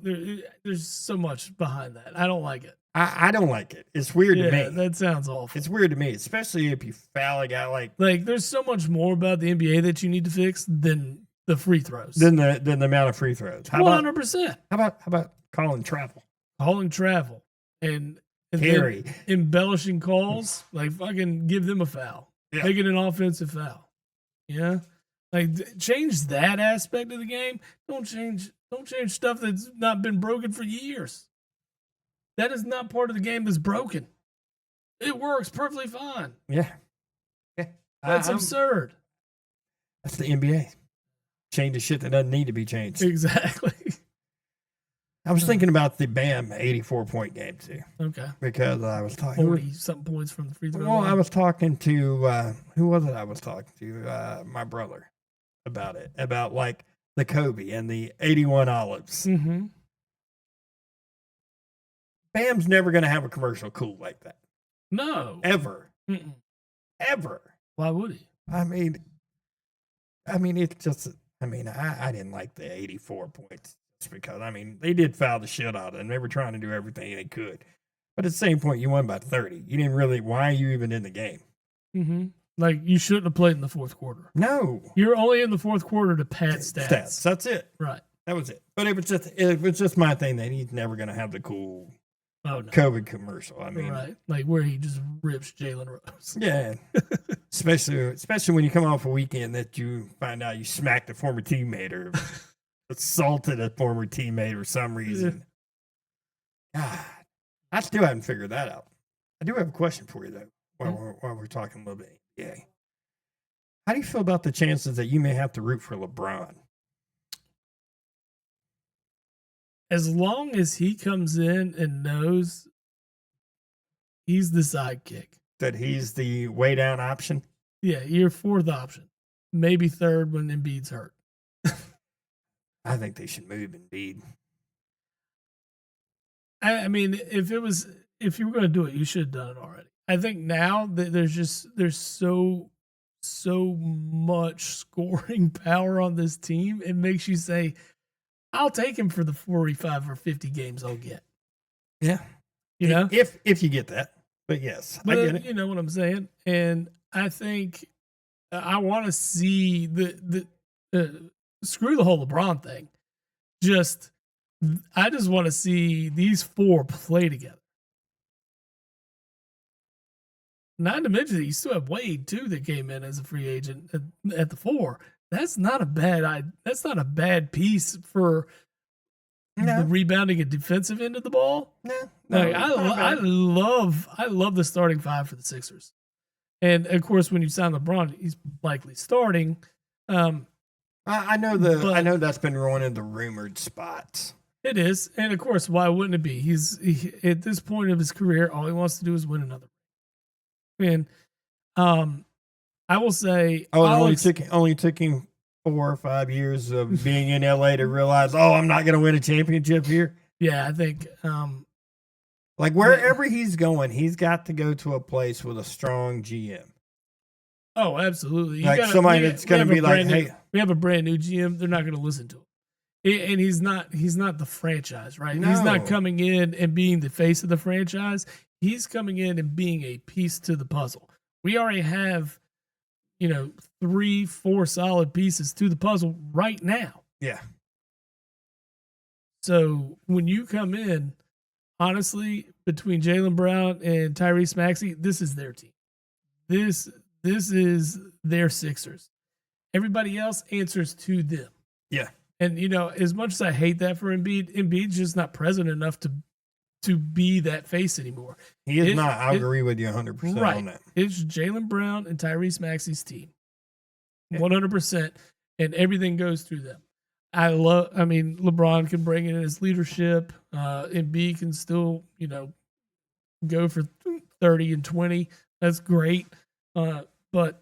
much behind that. I don't like it. I don't like it. It's weird to me. That sounds awful. It's weird to me, especially if you foul a guy like there's so much more about the NBA that you need to fix than the free throws than the amount of free throws. 100%. How about calling travel? Calling travel and Carry. then embellishing calls, like fucking give them a foul, make it an offensive foul. Yeah, like change that aspect of the game. Don't change stuff that's not been broken for years. That is not part of the game that's broken. It works perfectly fine. Yeah. That's absurd. That's the NBA. Change the shit that doesn't need to be changed. Exactly. I was thinking about the Bam 84-point game too. Okay. Because I was talking 40-something points from the free throw line. I was talking to who was it? I was talking to my brother about it, about like the Kobe and the 81 olives. Mm-hmm. Bam's never going to have a commercial cool like that. No. Ever. Mm-mm. Ever. Why would he? I mean, it's just. I mean, I didn't like the 84 points just because, I mean, they did foul the shit out of them. They were trying to do everything they could. But at the same point, you won by 30. You didn't really, why are you even in the game? Mm-hmm. Like, you shouldn't have played in the fourth quarter. No. You're only in the fourth quarter to pad stats. That's it. Right. That was it. But it was just my thing that he's never going to have the cool COVID commercial. I mean, right, like where he just rips Jalen Rose. Yeah, especially when you come off a weekend that you find out you smacked a former teammate or assaulted a former teammate for some reason. God, I still haven't figured that out. I do have a question for you though. While we're talking a little bit, yeah. How do you feel about the chances that you may have to root for LeBron? As long as he comes in and knows he's the sidekick. That he's the way down option? Yeah, your fourth option. Maybe third when Embiid's hurt. I think they should move Embiid. I mean, if you were going to do it, you should have done it already. I think now that there's so much scoring power on this team, it makes you say, I'll take him for the 45 or 50 games I'll get. Yeah. You know? If you get that. But yes, but, I get it. You know what I'm saying? And I think I want to see the screw the whole LeBron thing. I just want to see these four play together. Not to mention that you still have Wade too that came in as a free agent at the 4. That's not a bad piece for the rebounding and defensive end of the ball. I love the starting 5 for the Sixers. And of course, when you sign LeBron, he's likely starting. I know that's been one of the rumored spots. It is, and of course, why wouldn't it be? He at this point of his career, all he wants to do is win another. And I will say, it only took him 4 or 5 years of being in LA to realize, I'm not going to win a championship here. Yeah, I think. Like wherever he's going, he's got to go to a place with a strong GM. Oh, absolutely. Somebody that's going to be like, hey, we have a brand new GM. They're not going to listen to him. And he's not the franchise, right? No. He's not coming in and being the face of the franchise. He's coming in and being a piece to the puzzle. We already have, 3-4 solid pieces to the puzzle right now. Yeah. So when you come in, honestly, between Jaylen Brown and Tyrese Maxey, this is their team. This is their Sixers. Everybody else answers to them. Yeah. And, as much as I hate that for Embiid's just not present enough to be that face anymore. He is not. I agree with you 100% right. on that. It's Jaylen Brown and Tyrese Maxey's team. 100%. And everything goes through them. LeBron can bring in his leadership. Embiid can still, go for 30 and 20. That's great. But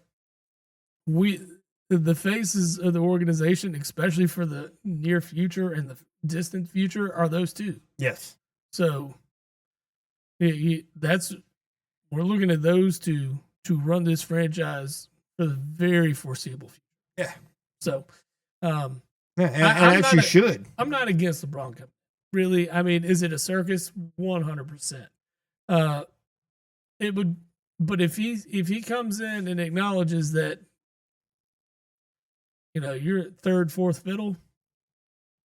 the faces of the organization, especially for the near future and the distant future, are those two. Yes. So we're looking at those two to run this franchise for the very foreseeable future. Yeah. So, you should. I'm not against LeBron coming. Really, I mean, is it a circus? 100%. It would, but if he comes in and acknowledges that you're at third, fourth fiddle.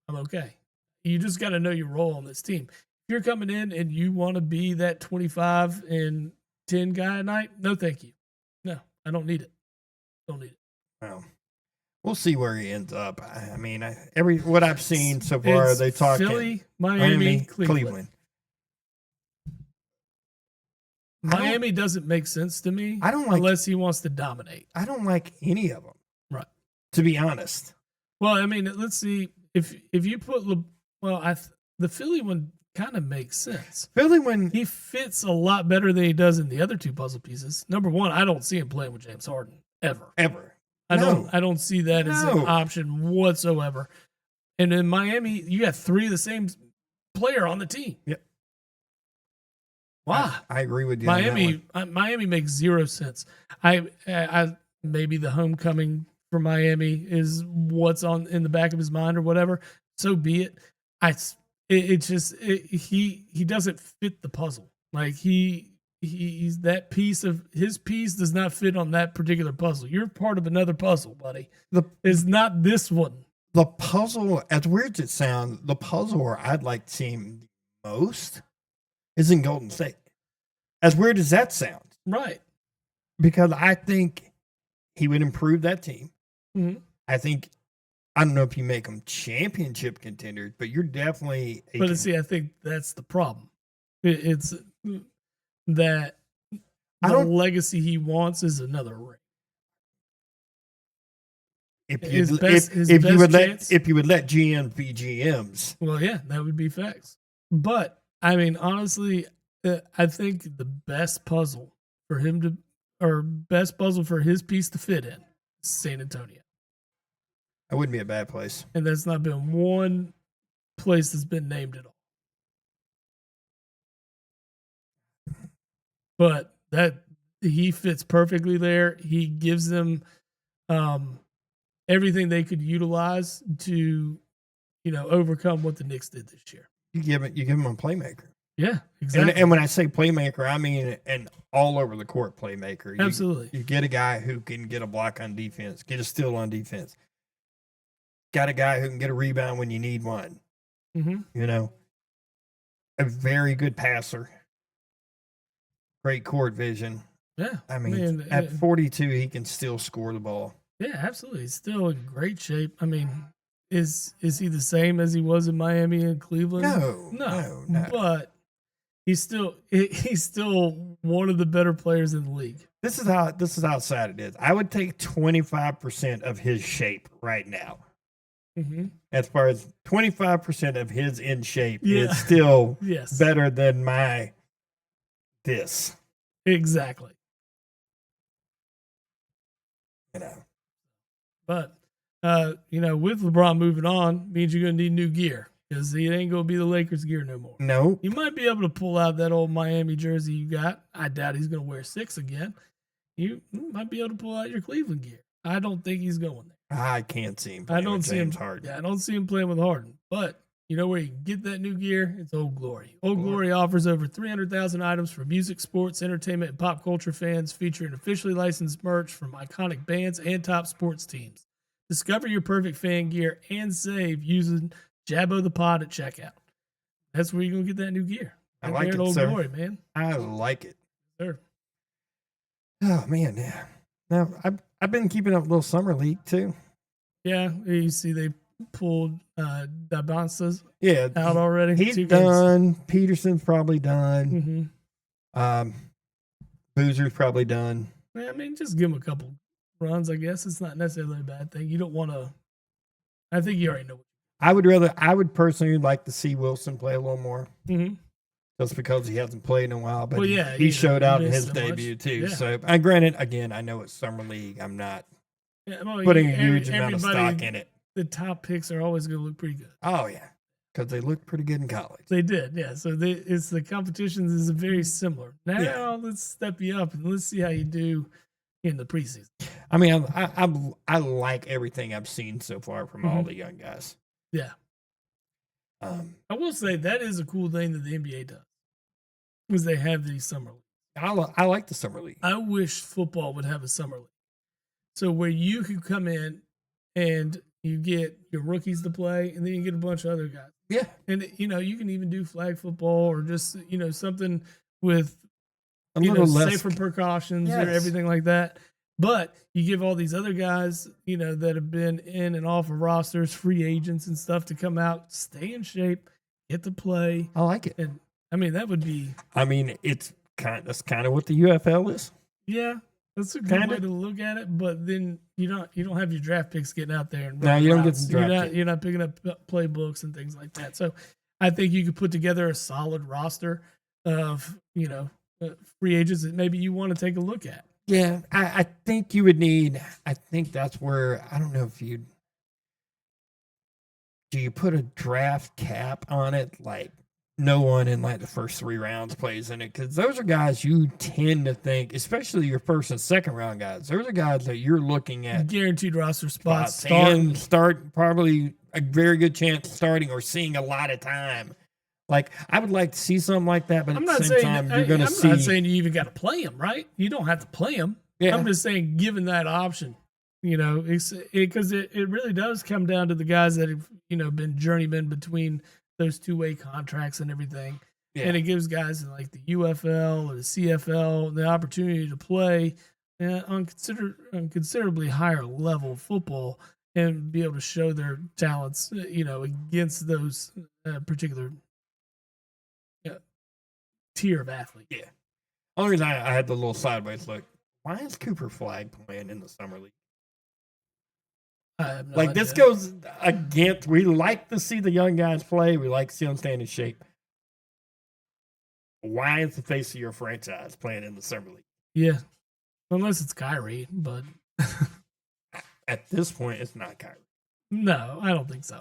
I'm okay. You just got to know your role on this team. If you're coming in and you want to be that 25 and 10 guy a night, no, thank you. No, I don't need it. Don't need it. Well, we'll see where he ends up. I mean, what I've seen so far, they talk Philly, Miami, Cleveland. Miami doesn't make sense to me. I don't like, unless he wants to dominate. I don't like any of them. Right. To be honest. Well, I mean, let's see if you put the Philly one kind of makes sense. Philly one, he fits a lot better than he does in the other two puzzle pieces. Number one, I don't see him playing with James Harden ever. I don't see that as an option whatsoever. And in Miami, you got three of the same player on the team. Yep. Wow. I agree with you. Miami makes zero sense. I maybe the homecoming for Miami is what's in the back of his mind or whatever. So be it. He doesn't fit the puzzle. Like he's that piece of his piece does not fit on that particular puzzle. You're part of another puzzle, buddy. It's not this one. The puzzle, as weird as it sounds, the puzzle where I'd like to see him the most is in Golden State. As weird as that sounds. Right. Because I think he would improve that team. Mm-hmm. I don't know if you make them championship contenders, but you're definitely. I think that's the problem. It's that the legacy he wants is another ring. If you would let GMs be GMs. Well, yeah, that would be facts. But I mean, honestly, I think the best puzzle for his piece to fit in is San Antonio. That wouldn't be a bad place. And there's not been one place that's been named at all. But that he fits perfectly there. He gives them everything they could utilize to, overcome what the Knicks did this year. You give him a playmaker. Yeah, exactly. And when I say playmaker, I mean an all over the court playmaker. Absolutely. You get a guy who can get a block on defense, get a steal on defense. Got a guy who can get a rebound when you need one. Mm-hmm. A very good passer. Great court vision. Yeah. I mean, at 42, he can still score the ball. Yeah, absolutely. He's still in great shape. I mean, is he the same as he was in Miami and Cleveland? No. But he's still one of the better players in the league. This is how sad it is. I would take 25% of his shape right now. Mm-hmm. As far as 25% of his in shape is still better than my this. Exactly. But with LeBron moving on means you're gonna need new gear because he ain't gonna be the Lakers gear no more. No. You might be able to pull out that old Miami jersey you got. I doubt he's gonna wear 6 again. You might be able to pull out your Cleveland gear. I don't think he's going there. I can't see him playing with James Harden. Yeah, I don't see him playing with Harden. But you know where you can get that new gear? It's Old Glory. Old Glory offers over 300,000 items for music, sports, entertainment, and pop culture fans, featuring officially licensed merch from iconic bands and top sports teams. Discover your perfect fan gear and save using Jabbo the Pod at checkout. That's where you're going to get that new gear. I like it, Old sir. Glory, man. I like it. Sir. Oh, man, yeah. Now, I've been keeping up a little summer league, too. Yeah, you see they pulled Dabanzas out already. He's done. Peterson's probably done. Mm-hmm. Boozer's probably done. Yeah, I mean, just give him a couple runs, I guess. It's not necessarily a bad thing. You don't want to. I think you already know. I would personally like to see Wilson play a little more. Mm-hmm. Just because he hasn't played in a while. But yeah, he showed out in his so debut, too. Yeah. So, granted, again, I know it's summer league. I'm not putting a huge amount of stock in it. The top picks are always going to look pretty good. Oh, yeah. Because they looked pretty good in college. They did, yeah. So it's the competitions is very similar. Now let's step you up and let's see how you do in the preseason. I mean, I like everything I've seen so far from all the young guys. Yeah. I will say that is a cool thing that the NBA does, is they have these summer leagues. I like the summer league. I wish football would have a summer league, so where you could come in and you get your rookies to play, and then you get a bunch of other guys. Yeah. And you can even do flag football or just something with A little less. safer precautions or Yes. everything like that. But you give all these other guys, that have been in and off of rosters, free agents and stuff, to come out, stay in shape, get to play. I like it. And I mean, that would be. I mean, that's kind of what the UFL is. Yeah, that's a good way to look at it. But then you don't have your draft picks getting out there. And no, you don't get the the draft. You're not picking up playbooks and things like that. So I think you could put together a solid roster of free agents that maybe you want to take a look at. Yeah, I think you would need. I think that's where I don't know if do you put a draft cap on it, like no one in like the first 3 rounds plays in it, because those are guys you tend to think, especially your first and second round guys. Those are guys that you're looking at guaranteed roster spots, start probably a very good chance of starting or seeing a lot of time. Like, I would like to see something like that, but at the same time, you're going to see. I'm not saying you even got to play them, right? You don't have to play them. Yeah. I'm just saying, given that option, because it really does come down to the guys that have, been journeymen between those 2-way contracts and everything. Yeah. And it gives guys in like the UFL or the CFL the opportunity to play on considerably higher level football and be able to show their talents, against those particular tier of athlete. Yeah. Only reason I had the little sideways look. Why is Cooper Flag playing in the summer league? I have no idea. This goes against. We like to see the young guys play. We like to see them stay in shape. Why is the face of your franchise playing in the summer league? Yeah, unless it's Kyrie, but at this point, it's not Kyrie. No, I don't think so.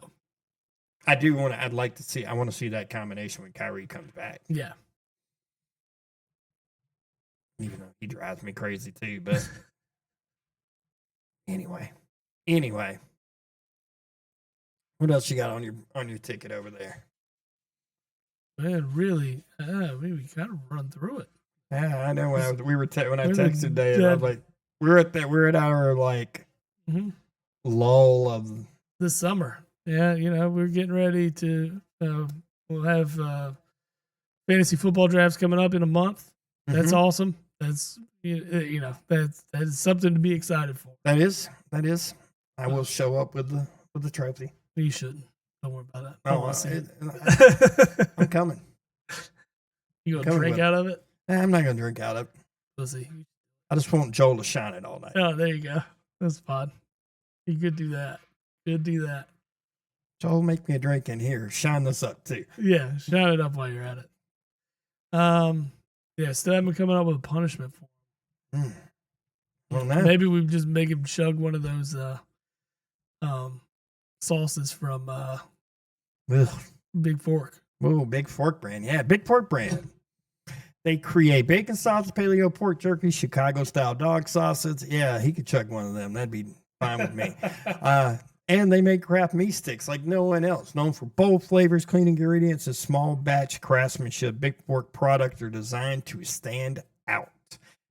I'd like to see. I want to see that combination when Kyrie comes back. Yeah. Even though he drives me crazy too, but anyway, what else you got on your ticket over there? Man, really, we kind of run through it. Yeah, I know. When I texted Dave, I was like, we're at our like lull of the summer. Yeah, we're getting ready to. We'll have fantasy football drafts coming up in a month. That's awesome. That's that is something to be excited for. That is. I will show up with the trophy. You shouldn't. Don't worry about it. I'm coming. You gonna drink out of it? I'm not gonna drink out of it. Pussy. I just want Joel to shine it all night. Oh, there you go. That's fine. You could do that. Joel, make me a drink in here. Shine this up too. Yeah, shine it up while you're at it. Yeah, still haven't coming up with a punishment for him. Well, no. Maybe we just make him chug one of those sauces from Big Fork. Oh, Big Fork brand. Yeah, Big Fork brand. They create bacon sausage, paleo pork jerky, Chicago-style dog sausage. Yeah, he could chug one of them. That'd be fine with me. And they make craft meat sticks like no one else. Known for bold flavors, clean ingredients, and small batch craftsmanship, Big Fork products are designed to stand out.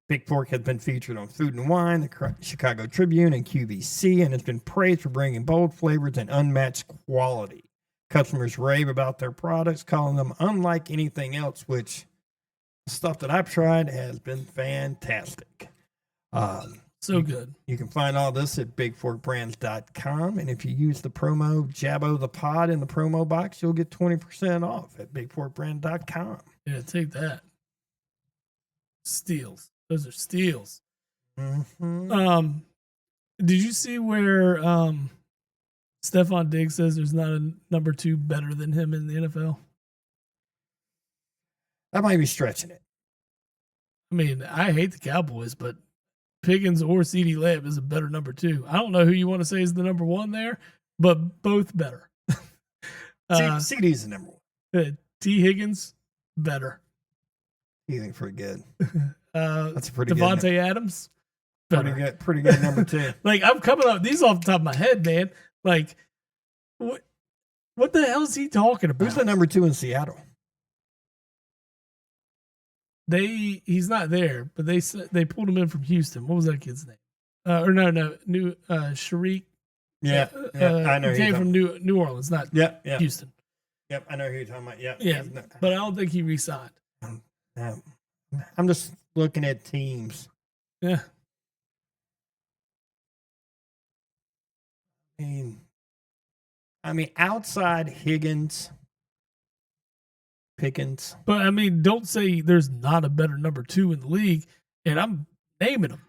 Big Fork has been featured on Food and Wine, the Chicago Tribune, and QVC, and has been praised for bringing bold flavors and unmatched quality. Customers rave about their products, calling them unlike anything else, which the stuff that I've tried has been fantastic. So good. You can find all this at bigforkbrands.com. And if you use the promo Jabbo the Pod in the promo box, you'll get 20% off at bigforkbrand.com. Yeah, take that. Steals. Those are steals. Mm-hmm. Did you see where Stephon Diggs says there's not a number 2 better than him in the NFL? That might be stretching it. I mean, I hate the Cowboys, but Pickens or CeeDee Lamb is a better number 2. I don't know who you want to say is the number 1 there, but both better. CeeDee's the number 1. T. Higgins, better. You think pretty good. That's a pretty Devontae good. Adams, better. Pretty good number 2. Like, I'm coming up these off the top of my head, man. Like, what the hell is he talking about? Who's the number 2 in Seattle? He's not there, but they pulled him in from Houston. What was that kid's name? Sharik. Yeah, I know. He came from New Orleans, not Houston. Yep, I know who you're talking about. Yeah, but I don't think he re-signed. I'm just looking at teams. Yeah. I mean, outside Higgins, Pickens. But, I mean, don't say there's not a better number 2 in the league, and I'm naming them.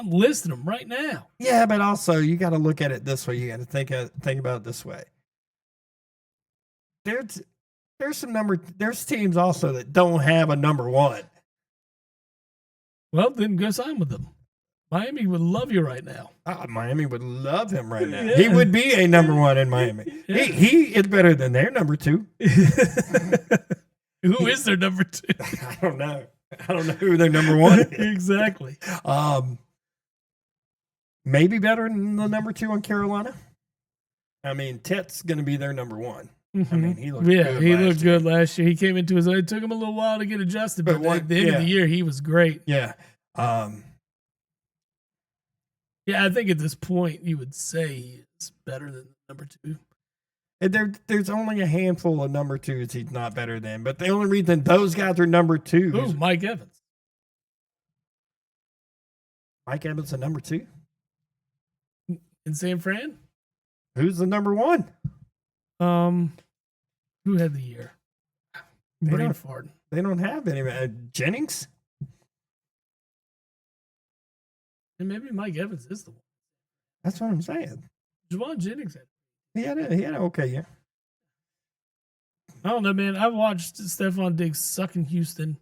I'm listing them right now. Yeah, but also you got to look at it this way. You got to think about it this way. There's teams also that don't have a number 1. Well, then go sign with them. Miami would love you right now. Miami would love him right now. Yeah. He would be a number 1 in Miami. Yeah. He is better than their number 2. Who is their number 2? I don't know who their number 1 is. Exactly. Maybe better than the number 2 on Carolina. I mean, Tet's going to be their number 1. Mm-hmm. I mean, he looked good. He looked good last year. He came into his own. It took him a little while to get adjusted, but at the end of the year, he was great. Yeah. Yeah, I think at this point, you would say he is better than number 2. There's only a handful of number 2s he's not better than, but the only reason those guys are number 2. Oh, Mike Evans. Mike Evans a number 2? In San Fran? Who's the number 1? Who had the year? Brain farting. They don't have any. Jennings? And maybe Mike Evans is the one. That's what I'm saying. Juwan Jennings had. He had an okay year. I don't know, man. I watched Stephon Diggs suck in Houston,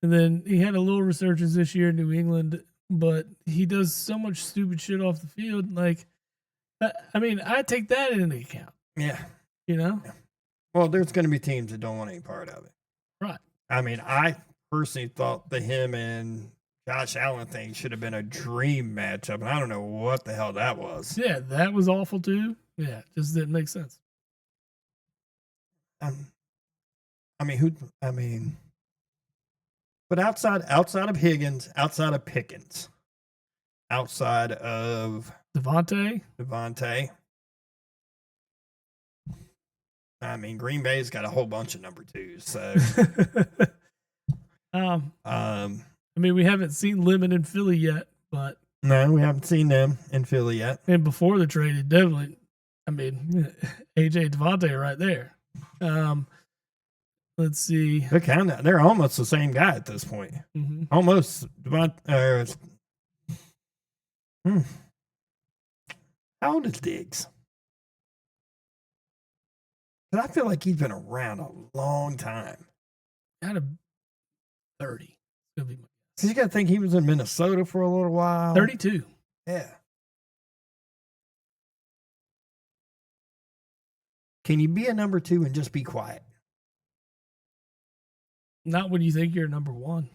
and then he had a little resurgence this year in New England, but he does so much stupid shit off the field. Like, I mean, I take that into account. Yeah. You know? Yeah. Well, there's going to be teams that don't want any part of it. Right. I mean, I personally thought the him and Josh Allen thing should have been a dream matchup, and I don't know what the hell that was. Yeah, that was awful too. Yeah, it just didn't make sense. But outside of Higgins, outside of Pickens, outside of Devontae. I mean, Green Bay's got a whole bunch of number 2s. So, I mean, we haven't seen Lemon in Philly yet, but no, we haven't seen them in Philly yet. And before the trade, it definitely, I mean, AJ Devontae right there. Let's see. They're almost the same guy at this point. Mm-hmm. Almost. How old is Diggs? Because I feel like he's been around a long time. Out of 30. Because you got to think he was in Minnesota for a little while. 32. Yeah. Can you be a number 2 and just be quiet? Not when you think you're number 1.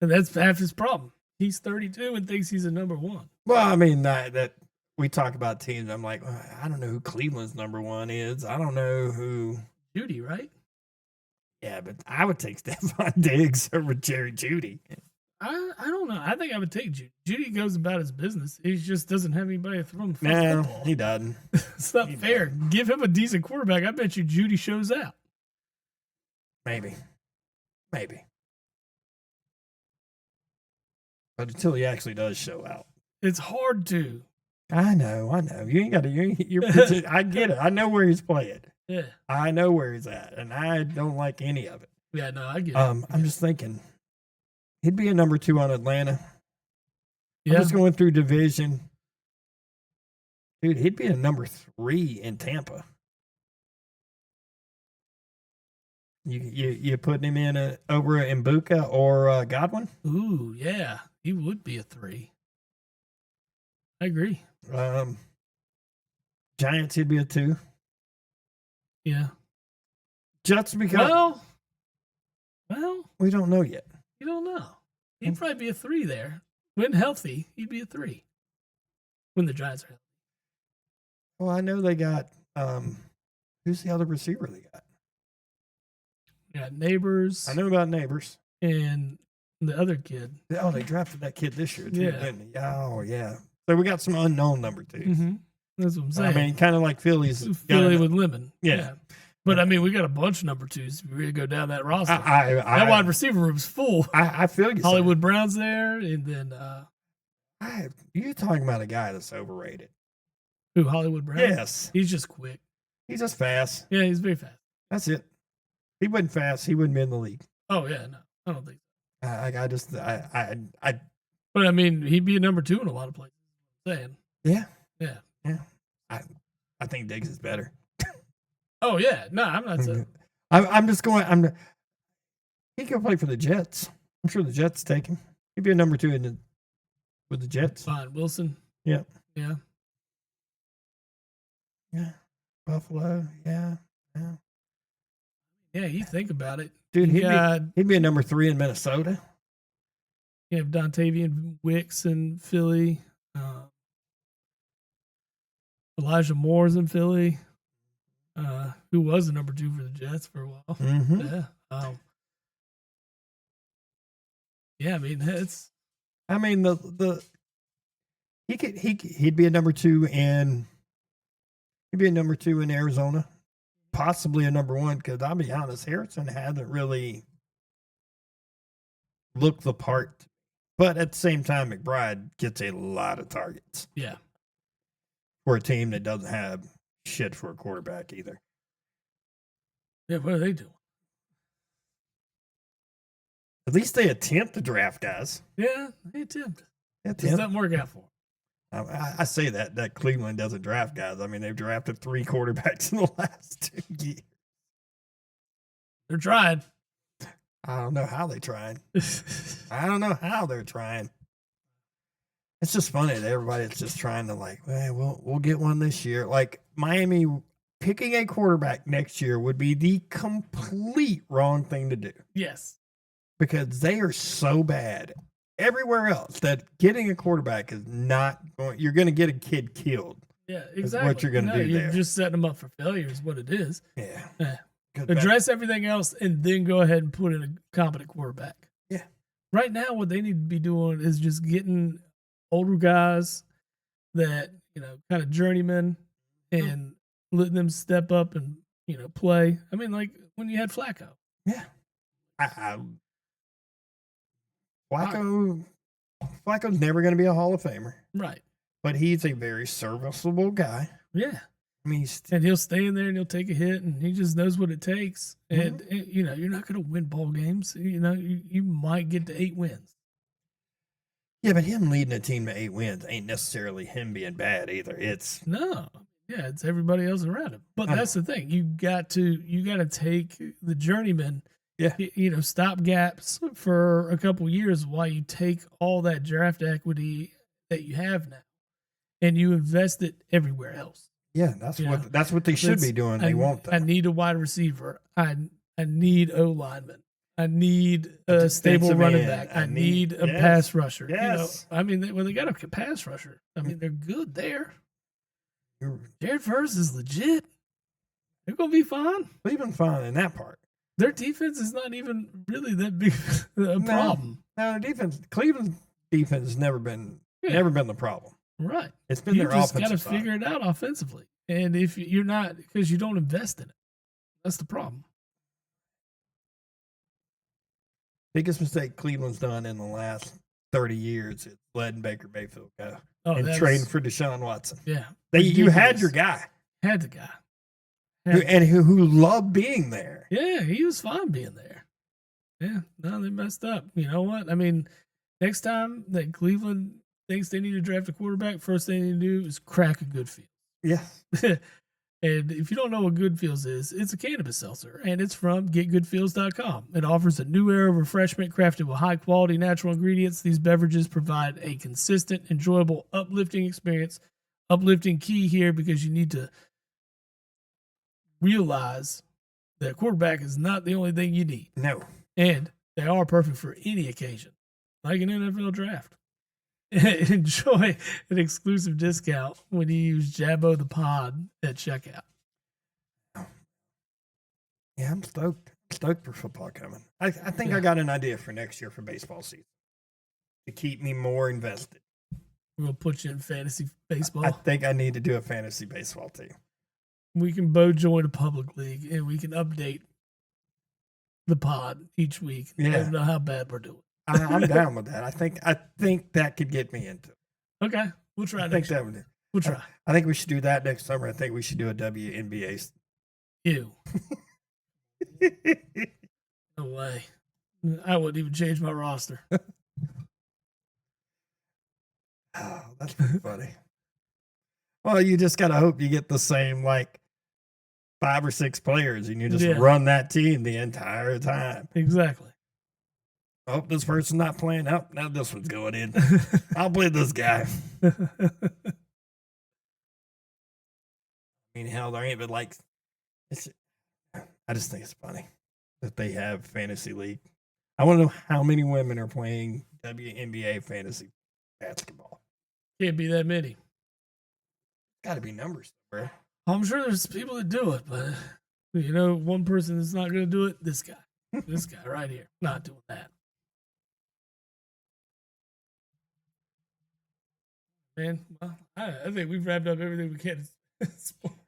And that's half his problem. He's 32 and thinks he's a number 1. Well, I mean, that we talk about teams. I'm like, I don't know who Cleveland's number 1 is. I don't know who. Judy, right? Yeah, but I would take Stephon Diggs over Jerry Jeudy. I don't know. I think I would take Judy. Judy goes about his business. He just doesn't have anybody to throw him the football. He doesn't. It's not fair. Give him a decent quarterback. I bet you Judy shows out. Maybe. But until he actually does show out. It's hard to. I know. You ain't got to. I get it. I know where he's playing. Yeah. I know where he's at, and I don't like any of it. Yeah, no, I get it. I'm just thinking he'd be a number 2 on Atlanta. Yeah. I'm just going through division. Dude, he'd be a number 3 in Tampa. You putting him in over Mbuka or Godwin? Ooh, yeah. He would be a 3. I agree. Giants, he'd be a 2. Yeah. Just because. Well, we don't know yet. You don't know. He'd probably be a 3 there. When healthy, he'd be a 3. When the Giants are healthy. Well, I know they got who's the other receiver they got? They got Neighbors. I know about Neighbors. And the other kid. Oh, they drafted that kid this year too, yeah. didn't they? Oh, yeah. So we got some unknown number twos. Mm-hmm. That's what I'm saying. I mean, kind of like Philly's. Philly with Lemon. Yeah. But I mean, we got a bunch of number twos. If we really go down that roster, that wide receiver room's full. I feel you. Hollywood Brown's there, and then you're talking about a guy that's overrated. who? Hollywood Brown. Yes, He's just quick. he's just fast. Yeah, he's very fast. That's it. He wasn't fast. He wouldn't be in the league. Oh yeah, no, I don't think so. But But I mean, he'd be a number two in a lot of places. I'm saying. yeah. I think Diggs is better. Oh yeah, no, I'm not saying. I'm just going. He could play for the Jets. I'm sure the Jets take him. He'd be a number two with the Jets. Fine, Wilson. Yeah. Yeah. Yeah. Buffalo. Yeah. Yeah, you think about it. Dude, you he'd be a number 3 in Minnesota. have Dontavian Wicks in Philly. Elijah Moore's in Philly. Who was the number 2 for the Jets for a while. Mm-hmm. Yeah. Yeah, I mean it's. I mean he'd be a number 2 in. He'd be a number 2 in Arizona, possibly a number 1. Because I'll be honest, Harrison hasn't really looked the part, but at the same time, McBride gets a lot of targets. Yeah. For a team that doesn't have shit for a quarterback either. Yeah, what are they doing? At least they attempt to draft guys. Yeah, they attempt. It doesn't work out for them. I say that Cleveland doesn't draft guys. I mean, they've drafted 3 quarterbacks in the last 2 years. They're trying. I don't know how they're trying. I don't know how they're trying. It's just funny that everybody's just trying to we'll get one this year. Like Miami picking a quarterback next year would be the complete wrong thing to do. Yes. Because they are so bad everywhere else that getting a quarterback is not going. You're going to get a kid killed. Yeah, exactly. What you're going to do you're there. just setting them up for failure is what it is. Yeah. Address everything else and then go ahead and put in a competent quarterback. Yeah. Right now, what they need to be doing is just getting older guys that, kind of journeymen and letting them step up and, play. I mean, like when you had Flacco. Yeah. Flacco's never going to be a Hall of Famer. Right. But he's a very serviceable guy. Yeah. I mean, and he'll stay in there and he'll take a hit and he just knows what it takes. And, you're not going to win ball games. You might get to 8 wins. Yeah, but him leading a team to 8 wins ain't necessarily him being bad either. It's everybody else around him. But that's the thing. You got to take the journeyman. Yeah. Stop gaps for a couple years while you take all that draft equity that you have now and you invest it everywhere else. Yeah, that's what they should be doing. They won't though. I need a wide receiver. I need O lineman. I need a stable running back. I need a pass rusher. Yes. They got a pass rusher. I mean, they're good there. Jared Verse is legit. They're gonna be fine. Cleveland's fine in that part. Their defense is not even really that big a problem. No, Cleveland's defense has never been the problem. Right. It's been their offensive. You just got to figure it out offensively. And if you're not, because you don't invest in it, that's the problem. Biggest mistake Cleveland's done in the last 30 years is letting Baker Mayfield go and trading for Deshaun Watson. Yeah. You had your guy. Had the guy. Who loved being there. Yeah, he was fine being there. Yeah, no, they messed up. You know what? I mean, next time that Cleveland thinks they need to draft a quarterback, first thing they need to do is crack a good field. Yeah. And if you don't know what Good Feels is, it's a cannabis seltzer, and it's from getgoodfeels.com. It offers a new era of refreshment crafted with high-quality natural ingredients. These beverages provide a consistent, enjoyable, uplifting experience. Uplifting key here because you need to realize that quarterback is not the only thing you need. No. And they are perfect for any occasion, like an NFL draft. Enjoy an exclusive discount when you use Jabbo the Pod at checkout. Yeah, I'm stoked. Stoked for football coming. I think I got an idea for next year for baseball season to keep me more invested. We're gonna put you in fantasy baseball. I think I need to do a fantasy baseball team. We can both join a public league, and we can update the pod each week. Yeah. Let them know how bad we're doing. I'm down with that. I think that could get me into it. Okay, we'll try I next think year. that would. We'll try. I think we should do that next summer. I think we should do a WNBA. Ew. No way. I wouldn't even change my roster. Oh, that's pretty funny. Well, you just gotta hope you get the same like 5 or 6 players, and you just run that team the entire time. Exactly. Oh, this person's not playing. Oh, now this one's going in. I'll play this guy. I mean, hell, there ain't but like. I just think it's funny that they have fantasy league. I want to know how many women are playing WNBA fantasy basketball. Can't be that many. Got to be numbers, bro. I'm sure there's people that do it, but you know, one person that's not going to do it. This guy right here, not doing that. Man, well, I think we've wrapped up everything we can.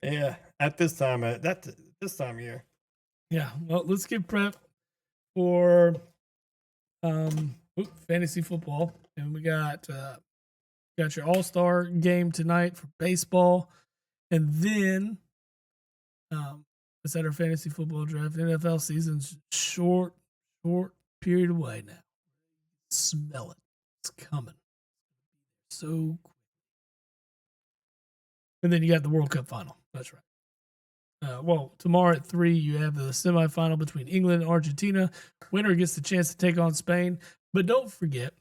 Yeah, at this time, this time of year. Yeah, well, let's get prepped for fantasy football, and we got your All-Star game tonight for baseball, and then it's at our fantasy football draft. NFL season's short period away now. Smell it, it's coming so quick. And then you got the World Cup final. That's right. Well, tomorrow at 3, you have the semifinal between England and Argentina. Winner gets the chance to take on Spain. But don't forget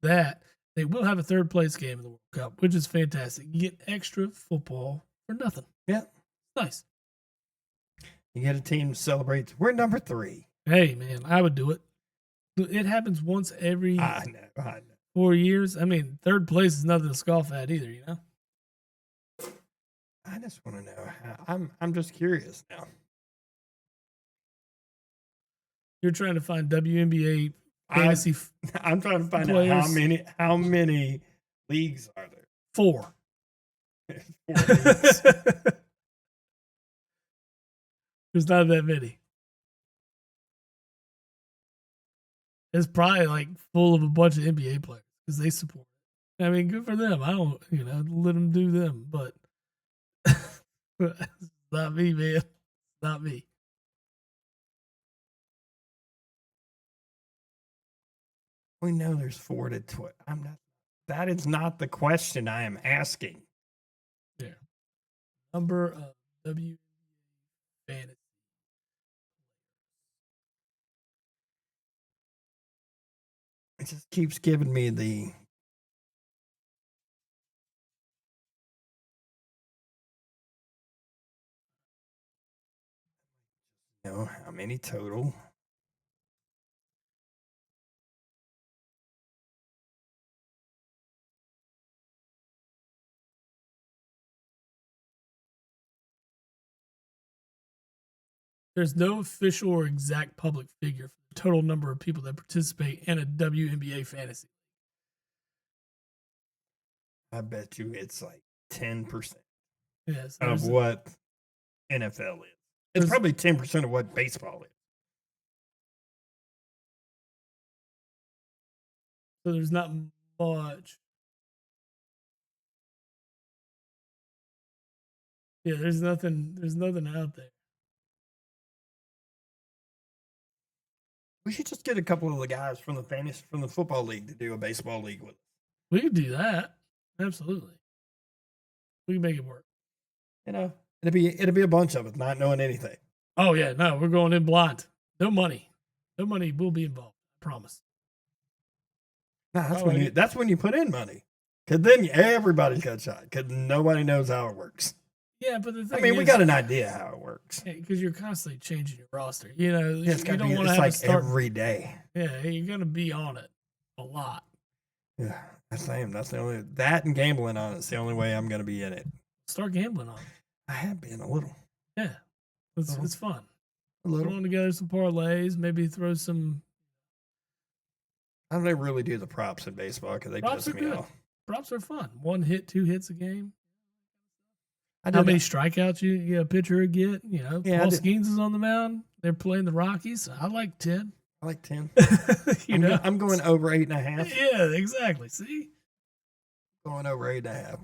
that they will have a third place game in the World Cup, which is fantastic. You get extra football for nothing. Yeah. Nice. You get a team that celebrates. We're number 3. Hey, man, I would do it. It happens once every I know. 4 years. I mean, third place is nothing to scoff at either, you know? I just want to know how. I'm just curious now. You're trying to find WNBA fantasy. I'm trying to find players. out how many leagues are there. 4. 4 leagues. There's not that many. It's probably like full of a bunch of NBA players because they support it. I mean, good for them. I don't, let them do them, but it's not me, man. It's not me. We know there's 4 to 12. That is not the question I am asking. Yeah. Number of WNBA fantasy. It just keeps giving me the. How many total? There's no official or exact public figure for the total number of people that participate in a WNBA fantasy. I bet you it's like 10% Yes, of what NFL is. It's probably 10% of what baseball is. So there's not much. Yeah, there's nothing out there. We should just get a couple of the guys from the football league to do a baseball league with us. We could do that. Absolutely. We can make it work. It'd be a bunch of us not knowing anything. Oh yeah, no, we're going in blind. No money. No money will be involved. I promise. No, that's when you put in money. Because then everybody's got shot. Because nobody knows how it works. Yeah, but the thing we got an idea how it works. Because you're constantly changing your roster. You don't want to it's have like to start every day. Yeah, you're gonna be on it a lot. Yeah, that's the only that and gambling on it's the only way I'm gonna be in it. Start gambling on it. I have been a little. Yeah, it's fun. A little. Throw together some parlays. Maybe throw some. I don't really do the props in baseball because they Props piss are me good. off. props are fun. 1 hit, 2 hits a game. I How did many that. strikeouts you a pitcher would get? You know, Yeah, I Paul did. Skeens is on the mound. They're playing the Rockies. I like 10. I like 10. You know, I'm going over 8.5. yeah, exactly. See, Going over 8.5.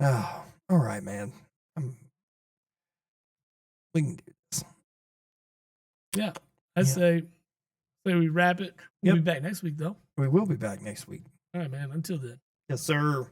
Oh, all right, man. We can do this. yeah, I'd Yeah. say we wrap it. We'll Yep. be back next week, though. We will be back next week. All right, man. Until then. Yes, sir.